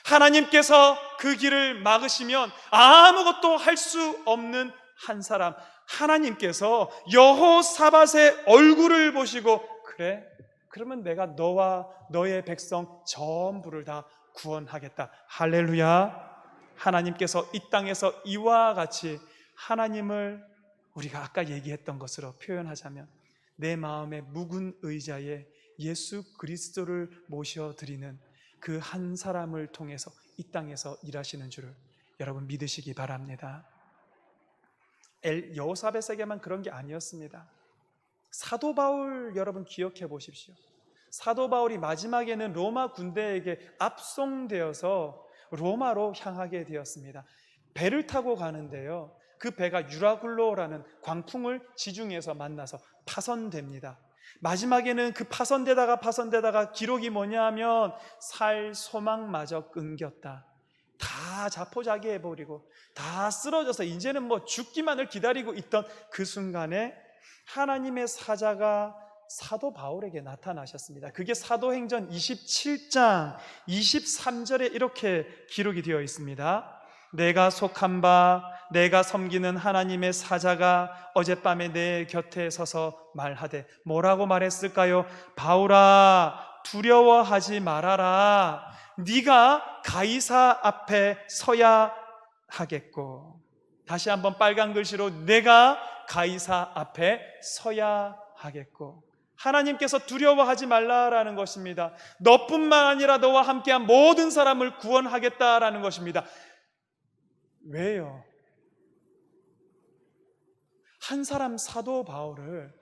하나님께서 그 길을 막으시면 아무것도 할 수 없는 한 사람. 하나님께서 여호사밧의 얼굴을 보시고 그래? 그러면 내가 너와 너의 백성 전부를 다 구원하겠다. 할렐루야. 하나님께서 이 땅에서 이와 같이 하나님을 우리가 아까 얘기했던 것으로 표현하자면 내 마음의 묵은 의자에 예수 그리스도를 모셔드리는 그 한 사람을 통해서 이 땅에서 일하시는 줄을 여러분 믿으시기 바랍니다. 여호사밧에게만 그런 게 아니었습니다. 사도 바울 여러분 기억해 보십시오. 사도 바울이 마지막에는 로마 군대에게 압송되어서 로마로 향하게 되었습니다. 배를 타고 가는데요, 그 배가 유라굴로라는 광풍을 지중해에서 만나서 파손됩니다. 마지막에는 그 파손되다가 기록이 뭐냐 하면 살 소망마저 끊겼다. 다 자포자기해버리고 다 쓰러져서 이제는 뭐 죽기만을 기다리고 있던 그 순간에 하나님의 사자가 사도 바울에게 나타나셨습니다. 그게 사도행전 27장 23절에 이렇게 기록이 되어 있습니다. 내가 속한 바 내가 섬기는 하나님의 사자가 어젯밤에 내 곁에 서서 말하되 뭐라고 말했을까요? 바울아 두려워하지 말아라. 네가 가이사 앞에 서야 하겠고. 다시 한번 빨간 글씨로 내가 가이사 앞에 서야 하겠고. 하나님께서 두려워하지 말라라는 것입니다. 너뿐만 아니라 너와 함께한 모든 사람을 구원하겠다라는 것입니다. 왜요? 한 사람 사도 바울을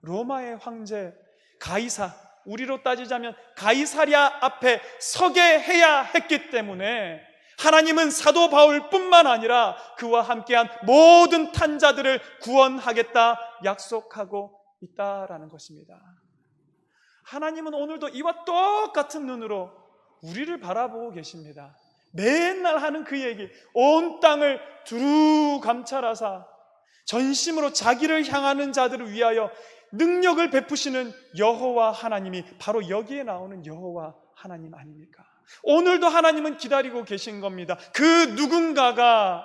로마의 황제 가이사, 우리로 따지자면 가이사랴 앞에 서게 해야 했기 때문에 하나님은 사도 바울뿐만 아니라 그와 함께한 모든 탄자들을 구원하겠다 약속하고 있다라는 것입니다. 하나님은 오늘도 이와 똑같은 눈으로 우리를 바라보고 계십니다. 맨날 하는 그 얘기, 온 땅을 두루 감찰하사 전심으로 자기를 향하는 자들을 위하여 능력을 베푸시는 여호와 하나님이 바로 여기에 나오는 여호와 하나님 아닙니까? 오늘도 하나님은 기다리고 계신 겁니다. 그 누군가가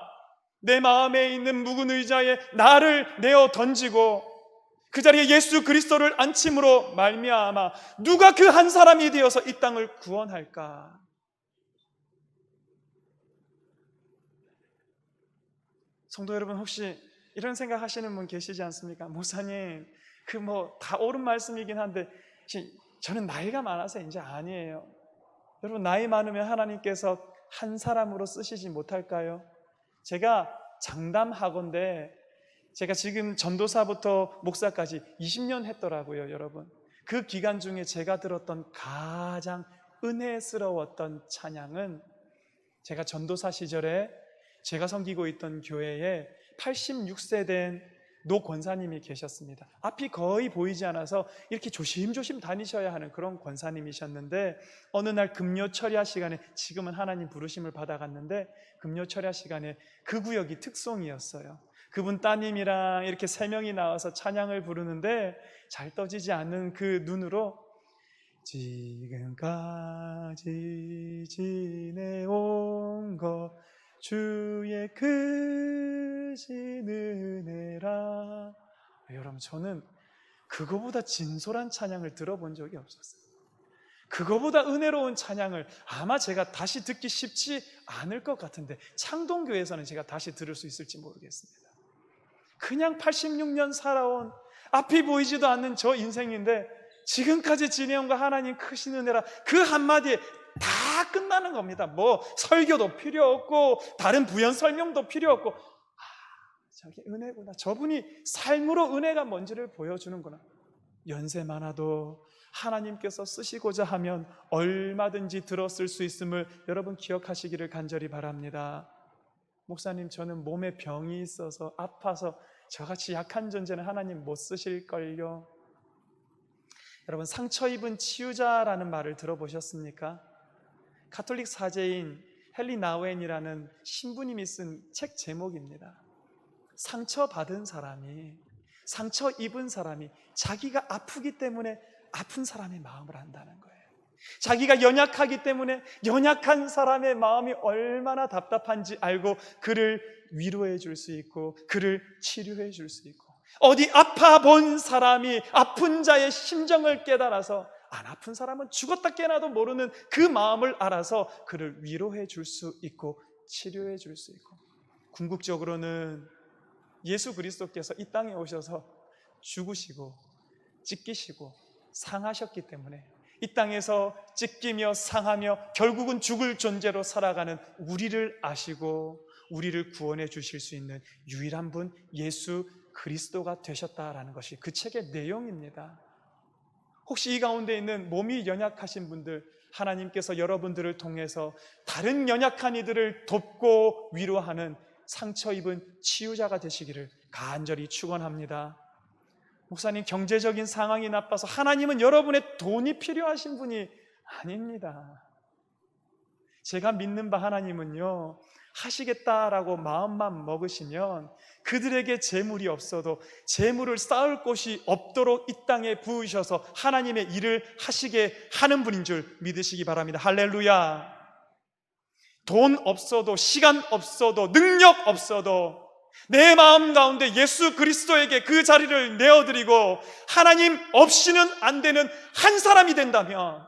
내 마음에 있는 묵은 의자에 나를 내어 던지고 그 자리에 예수 그리스도를 안침으로 말미암아 누가 그 한 사람이 되어서 이 땅을 구원할까? 성도 여러분, 혹시 이런 생각 하시는 분 계시지 않습니까? 목사님, 그 뭐 다 옳은 말씀이긴 한데 저는 나이가 많아서 이제 아니에요. 여러분, 나이 많으면 하나님께서 한 사람으로 쓰시지 못할까요? 제가 장담하건대 제가 지금 전도사부터 목사까지 20년 했더라고요, 여러분. 그 기간 중에 제가 들었던 가장 은혜스러웠던 찬양은 제가 전도사 시절에 제가 섬기고 있던 교회에 86세 된 노 권사님이 계셨습니다. 앞이 거의 보이지 않아서 이렇게 조심조심 다니셔야 하는 그런 권사님이셨는데 어느 날 금요철야 시간에, 지금은 하나님 부르심을 받아갔는데 금요철야 시간에 그 구역이 특송이었어요. 그분 따님이랑 이렇게 3명이 나와서 찬양을 부르는데 잘 떠지지 않는 그 눈으로 지금까지 지내온 것 주의 크신 은혜라. 여러분, 저는 그거보다 진솔한 찬양을 들어본 적이 없었어요. 그거보다 은혜로운 찬양을 아마 제가 다시 듣기 쉽지 않을 것 같은데 창동교회에서는 제가 다시 들을 수 있을지 모르겠습니다. 그냥 86년 살아온 앞이 보이지도 않는 저 인생인데 지금까지 지내온 거 하나님 크신 은혜라, 그 한마디에 다 끝나는 겁니다. 뭐 설교도 필요 없고 다른 부연 설명도 필요 없고, 저게 은혜구나, 저분이 삶으로 은혜가 뭔지를 보여주는구나. 연세 많아도 하나님께서 쓰시고자 하면 얼마든지 들었을 수 있음을 여러분 기억하시기를 간절히 바랍니다. 목사님, 저는 몸에 병이 있어서 아파서 저같이 약한 존재는 하나님 못 쓰실걸요. 여러분, 상처 입은 치유자라는 말을 들어보셨습니까? 가톨릭 사제인 헨리 나우엔이라는 신부님이 쓴 책 제목입니다. 상처받은 사람이, 상처 입은 사람이 자기가 아프기 때문에 아픈 사람의 마음을 안다는 거예요. 자기가 연약하기 때문에 연약한 사람의 마음이 얼마나 답답한지 알고 그를 위로해 줄 수 있고 그를 치료해 줄 수 있고, 어디 아파 본 사람이 아픈 자의 심정을 깨달아서, 안 아픈 사람은 죽었다 깨나도 모르는 그 마음을 알아서 그를 위로해 줄 수 있고 치료해 줄 수 있고, 궁극적으로는 예수 그리스도께서 이 땅에 오셔서 죽으시고 찢기시고 상하셨기 때문에 이 땅에서 찢기며 상하며 결국은 죽을 존재로 살아가는 우리를 아시고 우리를 구원해 주실 수 있는 유일한 분 예수 그리스도가 되셨다라는 것이 그 책의 내용입니다. 혹시 이 가운데 있는 몸이 연약하신 분들, 하나님께서 여러분들을 통해서 다른 연약한 이들을 돕고 위로하는 상처 입은 치유자가 되시기를 간절히 축원합니다. 목사님, 경제적인 상황이 나빠서 하나님은 여러분의 돈이 필요하신 분이 아닙니다. 제가 믿는 바 하나님은요, 하시겠다라고 마음만 먹으시면 그들에게 재물이 없어도 재물을 쌓을 곳이 없도록 이 땅에 부으셔서 하나님의 일을 하시게 하는 분인 줄 믿으시기 바랍니다. 할렐루야. 돈 없어도, 시간 없어도, 능력 없어도 내 마음 가운데 예수 그리스도에게 그 자리를 내어드리고 하나님 없이는 안 되는 한 사람이 된다면,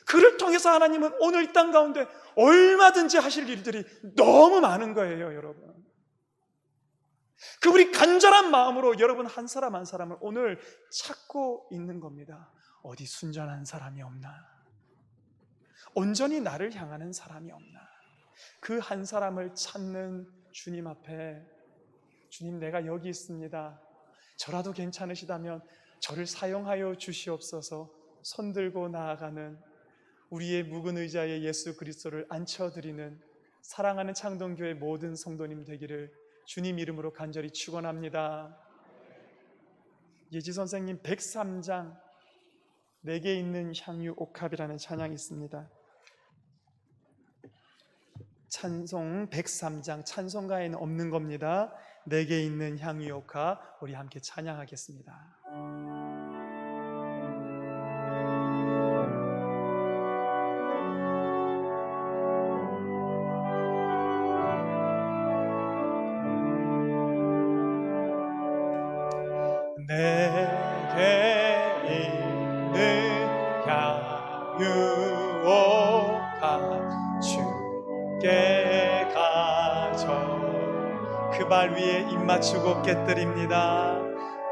그를 통해서 하나님은 오늘 이 땅 가운데 얼마든지 하실 일들이 너무 많은 거예요, 여러분. 그 우리 간절한 마음으로 여러분 한 사람 한 사람을 오늘 찾고 있는 겁니다. 어디 순전한 사람이 없나? 온전히 나를 향하는 사람이 없나? 그 한 사람을 찾는 주님 앞에, 주님, 내가 여기 있습니다. 저라도 괜찮으시다면 저를 사용하여 주시옵소서. 손들고 나아가는 우리의 묵은 의자에 예수 그리스도를 앉혀드리는 사랑하는 창동교회 모든 성도님 되기를 주님 이름으로 간절히 축원합니다. 예지 선생님 103장 내게 있는 향유 옥합이라는 찬양이 있습니다. 찬송 103장, 찬송가에는 없는 겁니다. 내게 있는 향유 옥합, 우리 함께 찬양하겠습니다. 내게 있는 향유 옥합 주께 가져 그 발 위에 입 맞추고 깨뜨립니다.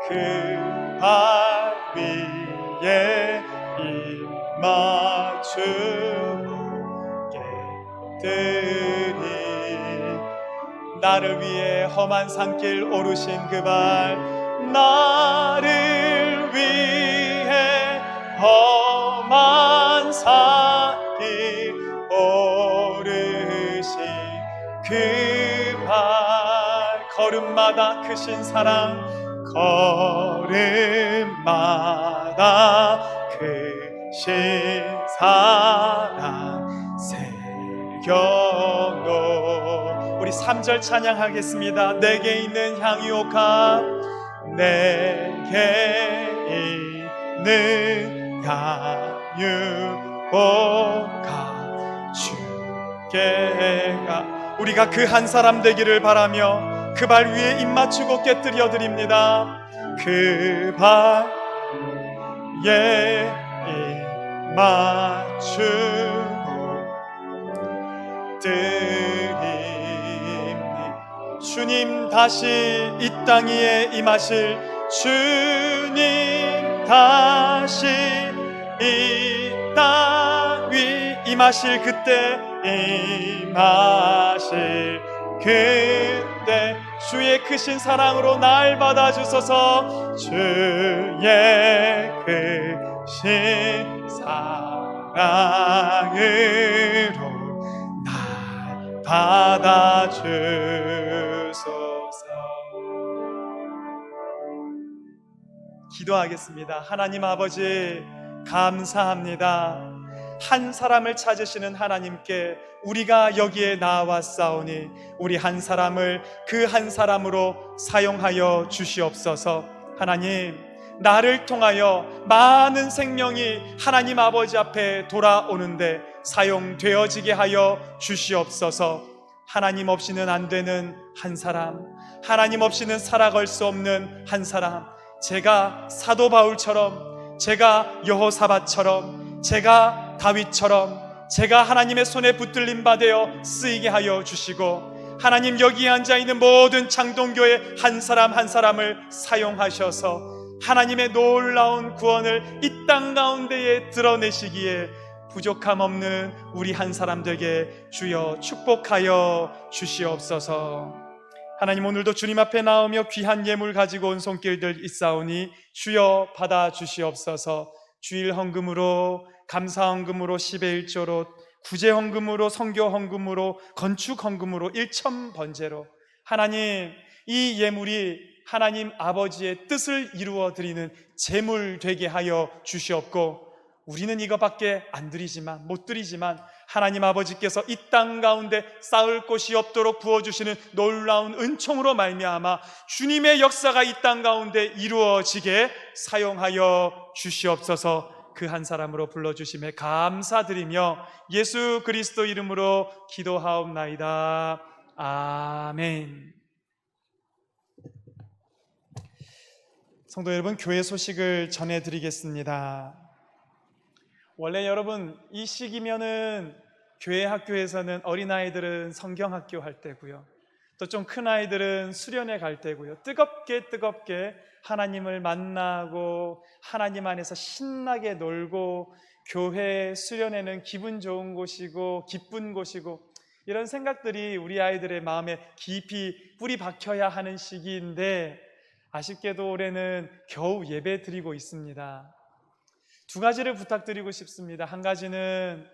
그 발 위에 입 맞추고 깨뜨리 나를 위해 험한 산길 오르신 그 발, 나를 위해 험한 산길 오르신 그 발, 걸음마다 크신 사랑, 걸음마다 크신 사랑 새겨놓. 우리 3절 찬양하겠습니다. 내게 있는 향유 옥합, 내게 있는 향유 옥합 주께가. 우리가 그 한 사람 되기를 바라며 그 발 위에 입 맞추고 깨뜨려 드립니다. 그 발 위에 입 맞추고 드립니다. 주님 다시 이 땅 위에 임하실, 주님 다시 이 땅 위에 임하실 그때, 임하실 그때 주의 크신 사랑으로 날 받아주소서. 주의 크신 사랑으로 날 받아주소서. 기도하겠습니다. 하나님 아버지, 감사합니다. 한 사람을 찾으시는 하나님께 우리가 여기에 나왔사오니 우리 한 사람을 그 한 사람으로 사용하여 주시옵소서. 하나님, 나를 통하여 많은 생명이 하나님 아버지 앞에 돌아오는데 사용되어지게 하여 주시옵소서. 하나님 없이는 안 되는 한 사람, 하나님 없이는 살아갈 수 없는 한 사람, 제가 사도 바울처럼, 제가 여호사밧처럼, 제가 다윗처럼, 제가 하나님의 손에 붙들림 받아 쓰이게 하여 주시고, 하나님 여기에 앉아있는 모든 창동교회 한 사람 한 사람을 사용하셔서 하나님의 놀라운 구원을 이 땅 가운데에 드러내시기에 부족함 없는 우리 한 사람 되게 주여 축복하여 주시옵소서. 하나님, 오늘도 주님 앞에 나오며 귀한 예물 가지고 온 손길들 있사오니 주여 받아 주시옵소서. 주일 헌금으로, 감사 헌금으로, 10의 1조로, 구제 헌금으로, 선교 헌금으로, 건축 헌금으로, 일천 번제로 하나님, 이 예물이 하나님 아버지의 뜻을 이루어 드리는 제물 되게 하여 주시옵고, 우리는 이거밖에 안 드리지만, 못 드리지만 하나님 아버지께서 이 땅 가운데 쌓을 곳이 없도록 부어주시는 놀라운 은총으로 말미암아 주님의 역사가 이 땅 가운데 이루어지게 사용하여 주시옵소서. 그 한 사람으로 불러주심에 감사드리며 예수 그리스도 이름으로 기도하옵나이다. 아멘. 성도 여러분, 교회 소식을 전해드리겠습니다. 원래 여러분, 이 시기면은 교회 학교에서는 어린아이들은 성경학교 할 때고요, 또 좀 큰 아이들은 수련회 갈 때고요, 뜨겁게 하나님을 만나고 하나님 안에서 신나게 놀고, 교회 수련회는 기분 좋은 곳이고 기쁜 곳이고, 이런 생각들이 우리 아이들의 마음에 깊이 뿌리 박혀야 하는 시기인데, 아쉽게도 올해는 겨우 예배 드리고 있습니다. 두 가지를 부탁드리고 싶습니다. 한 가지는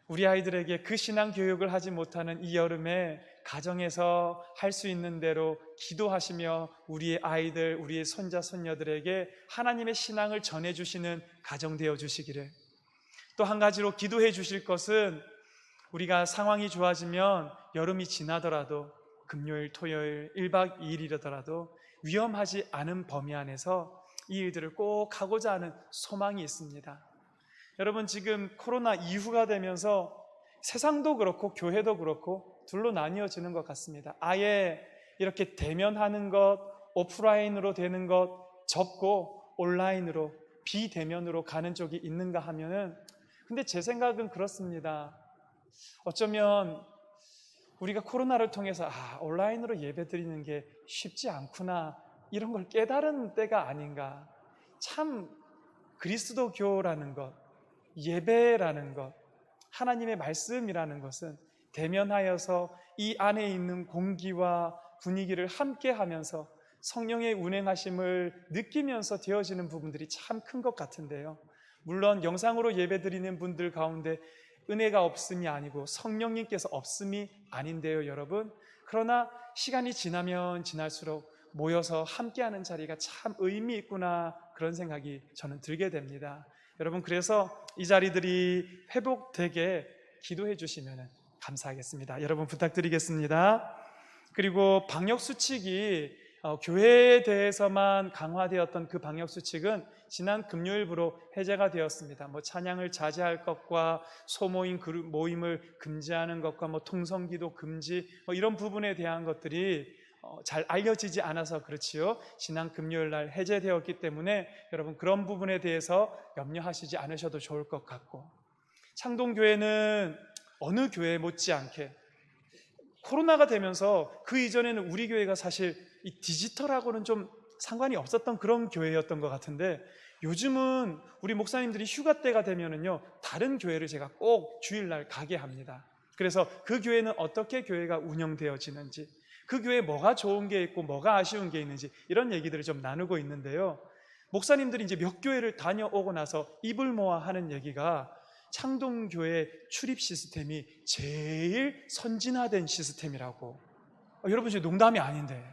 우리 아이들에게 그 신앙 교육을 하지 못하는 이 여름에 가정에서 할 수 있는 대로 기도하시며 우리의 아이들, 우리의 손자, 손녀들에게 하나님의 신앙을 전해주시는 가정 되어 주시기를. 또 한 가지로 기도해 주실 것은, 우리가 상황이 좋아지면 여름이 지나더라도 금요일, 토요일 1박 2일이라더라도 위험하지 않은 범위 안에서 이 일들을 꼭 하고자 하는 소망이 있습니다. 여러분, 지금 코로나 이후가 되면서 세상도 그렇고 교회도 그렇고 둘로 나뉘어지는 것 같습니다. 아예 이렇게 대면하는 것, 오프라인으로 되는 것 접고 온라인으로, 비대면으로 가는 쪽이 있는가 하면은, 근데 제 생각은 그렇습니다. 어쩌면 우리가 코로나를 통해서 온라인으로 예배 드리는 게 쉽지 않구나, 이런 걸 깨달은 때가 아닌가. 참 그리스도교라는 것, 예배라는 것, 하나님의 말씀이라는 것은 대면하여서 이 안에 있는 공기와 분위기를 함께 하면서 성령의 운행하심을 느끼면서 되어지는 부분들이 참 큰 것 같은데요. 물론 영상으로 예배드리는 분들 가운데 은혜가 없음이 아니고 성령님께서 없음이 아닌데요, 여러분. 그러나 시간이 지나면 지날수록 모여서 함께하는 자리가 참 의미 있구나, 그런 생각이 저는 들게 됩니다. 여러분, 그래서 이 자리들이 회복되게 기도해 주시면 감사하겠습니다. 여러분 부탁드리겠습니다. 그리고 방역수칙이 교회에 대해서만 강화되었던 그 방역수칙은 지난 금요일부로 해제가 되었습니다. 찬양을 자제할 것과 소모임 모임을 금지하는 것과 통성기도 금지, 이런 부분에 대한 것들이 잘 알려지지 않아서 그렇지요. 지난 금요일 날 해제되었기 때문에 여러분, 그런 부분에 대해서 염려하시지 않으셔도 좋을 것 같고, 창동교회는 어느 교회 못지않게 코로나가 되면서, 그 이전에는 우리 교회가 사실 이 디지털하고는 좀 상관이 없었던 그런 교회였던 것 같은데, 요즘은 우리 목사님들이 휴가 때가 되면은요, 다른 교회를 제가 꼭 주일날 가게 합니다. 그래서 그 교회는 어떻게 교회가 운영되어지는지, 그 교회에 뭐가 좋은 게 있고 뭐가 아쉬운 게 있는지, 이런 얘기들을 좀 나누고 있는데요. 목사님들이 이제 몇 교회를 다녀오고 나서 입을 모아 하는 얘기가, 창동교회 출입 시스템이 제일 선진화된 시스템이라고. 여러분, 저 농담이 아닌데,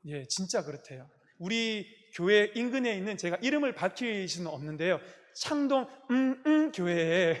예, 진짜 그렇대요. 우리 교회 인근에 있는, 제가 이름을 밝힐 수는 없는데요, 창동 교회에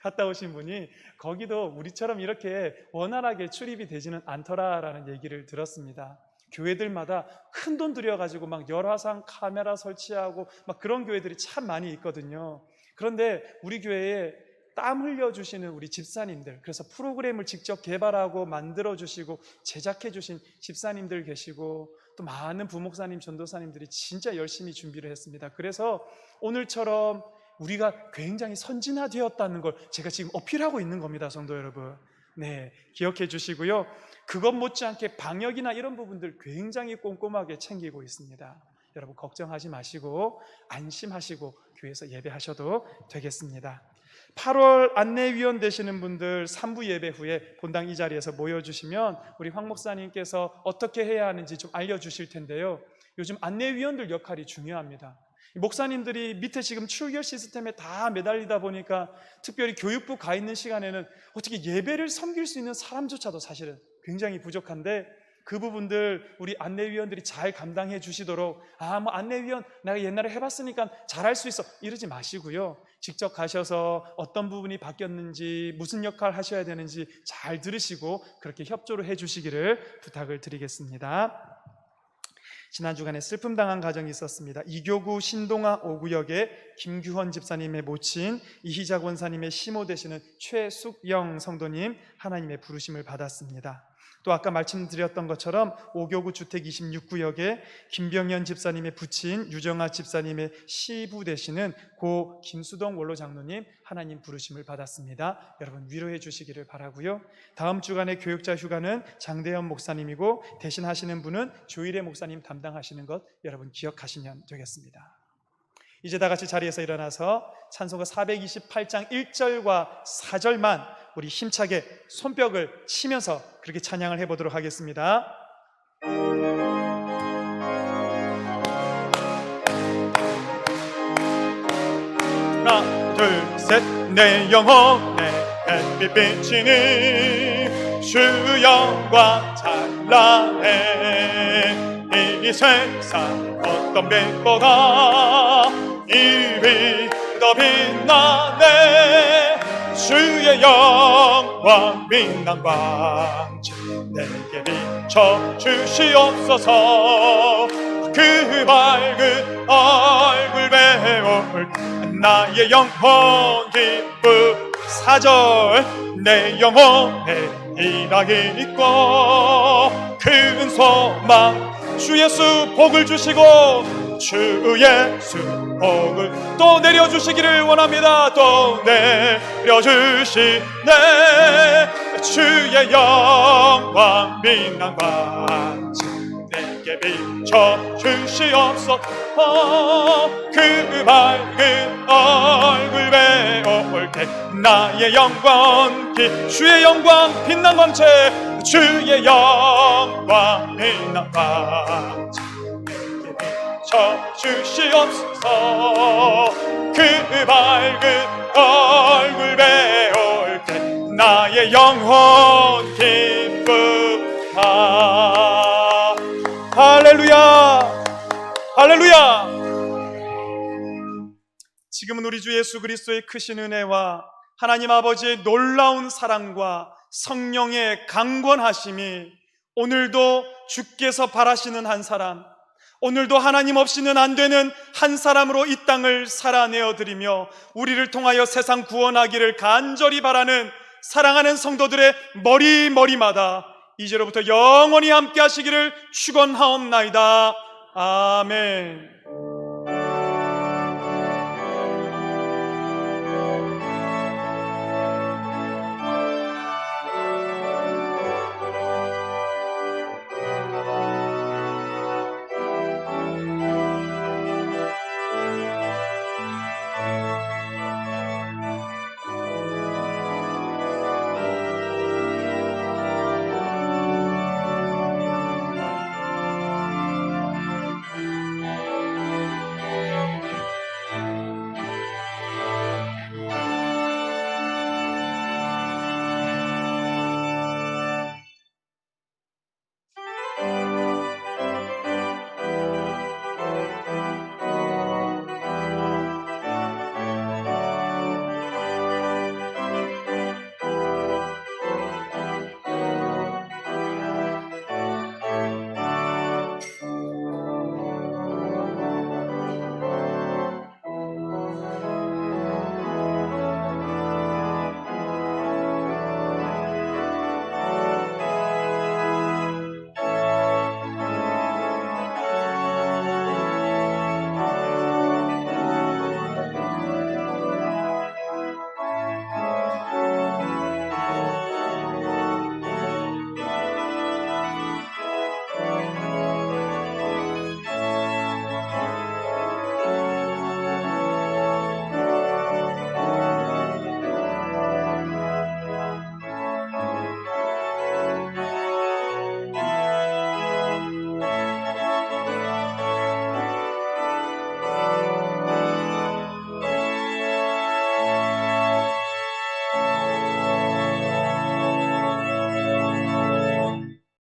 갔다 오신 분이, 거기도 우리처럼 이렇게 원활하게 출입이 되지는 않더라라는 얘기를 들었습니다. 교회들마다 큰 돈 들여가지고 막 열화상 카메라 설치하고 막 그런 교회들이 참 많이 있거든요. 그런데 우리 교회에 땀 흘려주시는 우리 집사님들, 그래서 프로그램을 직접 개발하고 만들어주시고 제작해주신 집사님들 계시고, 또 많은 부목사님, 전도사님들이 진짜 열심히 준비를 했습니다. 그래서 오늘처럼 우리가 굉장히 선진화되었다는 걸 제가 지금 어필하고 있는 겁니다, 성도 여러분. 네, 기억해 주시고요. 그것 못지않게 방역이나 이런 부분들 굉장히 꼼꼼하게 챙기고 있습니다. 여러분 걱정하지 마시고 안심하시고 교회에서 예배하셔도 되겠습니다. 8월 안내위원 되시는 분들 3부 예배 후에 본당 이 자리에서 모여주시면 우리 황 목사님께서 어떻게 해야 하는지 좀 알려주실 텐데요. 요즘 안내위원들 역할이 중요합니다. 목사님들이 밑에 지금 출결 시스템에 다 매달리다 보니까 특별히 교육부 가 있는 시간에는 어떻게 예배를 섬길 수 있는 사람조차도 사실은 굉장히 부족한데, 그 부분들 우리 안내위원들이 잘 감당해 주시도록, 뭐 안내위원 내가 옛날에 해봤으니까 잘할 수 있어 이러지 마시고요. 직접 가셔서 어떤 부분이 바뀌었는지, 무슨 역할 하셔야 되는지 잘 들으시고 그렇게 협조를 해 주시기를 부탁을 드리겠습니다. 지난 주간에 슬픔 당한 가정이 있었습니다. 이교구 신동아 5구역에 김규헌 집사님의 모친 이희자 권사님의 시모 되시는 최숙영 성도님 하나님의 부르심을 받았습니다. 또 아까 말씀드렸던 것처럼 5교구 주택 26구역에 김병현 집사님의 부친 유정아 집사님의 시부 되시는 고 김수동 원로 장로님 하나님 부르심을 받았습니다. 여러분 위로해 주시기를 바라고요. 다음 주간의 교육자 휴가는 장대현 목사님이고 대신 하시는 분은 조일혜 목사님 담당하시는 것 여러분 기억하시면 되겠습니다. 이제 다 같이 자리에서 일어나서 찬송가 428장 1절과 4절만 우리 힘차게 손뼉을 치면서 그렇게 찬양을 해보도록 하겠습니다. 하나 둘 셋. 내 영혼에 햇빛 비치는 주 영광 찬란해. 이 세상 어떤 빛보다 이리 더 빛나네. 주의 영광 빛난 광채 내게 비춰 주시옵소서. 그 밝은 얼굴 배울 나의 영혼 기쁨. 4절 내 영혼에 희락이 있고 큰 소망 주 예수 복을 주시고 주 예수 복을 또 내려주시기를 원합니다. 또 내려주시네. 주의 영광 빛난 광채 내게 비춰 주시옵소서. 그 밝은 얼굴 배울 때 나의 영광 주의 영광 빛난 광채 주의 영광 빛난 광채 내게 비춰 주시옵소서. 그 밝은 얼굴 배울 때 나의 영혼 기쁘다. 할렐루야 할렐루야. 지금은 우리 주 예수 그리스도의 크신 은혜와 하나님 아버지의 놀라운 사랑과 성령의 강권하심이 오늘도 주께서 바라시는 한 사람, 오늘도 하나님 없이는 안 되는 한 사람으로 이 땅을 살아내어 드리며 우리를 통하여 세상 구원하기를 간절히 바라는 사랑하는 성도들의 머리마다 이제로부터 영원히 함께 하시기를 축원하옵나이다. 아멘.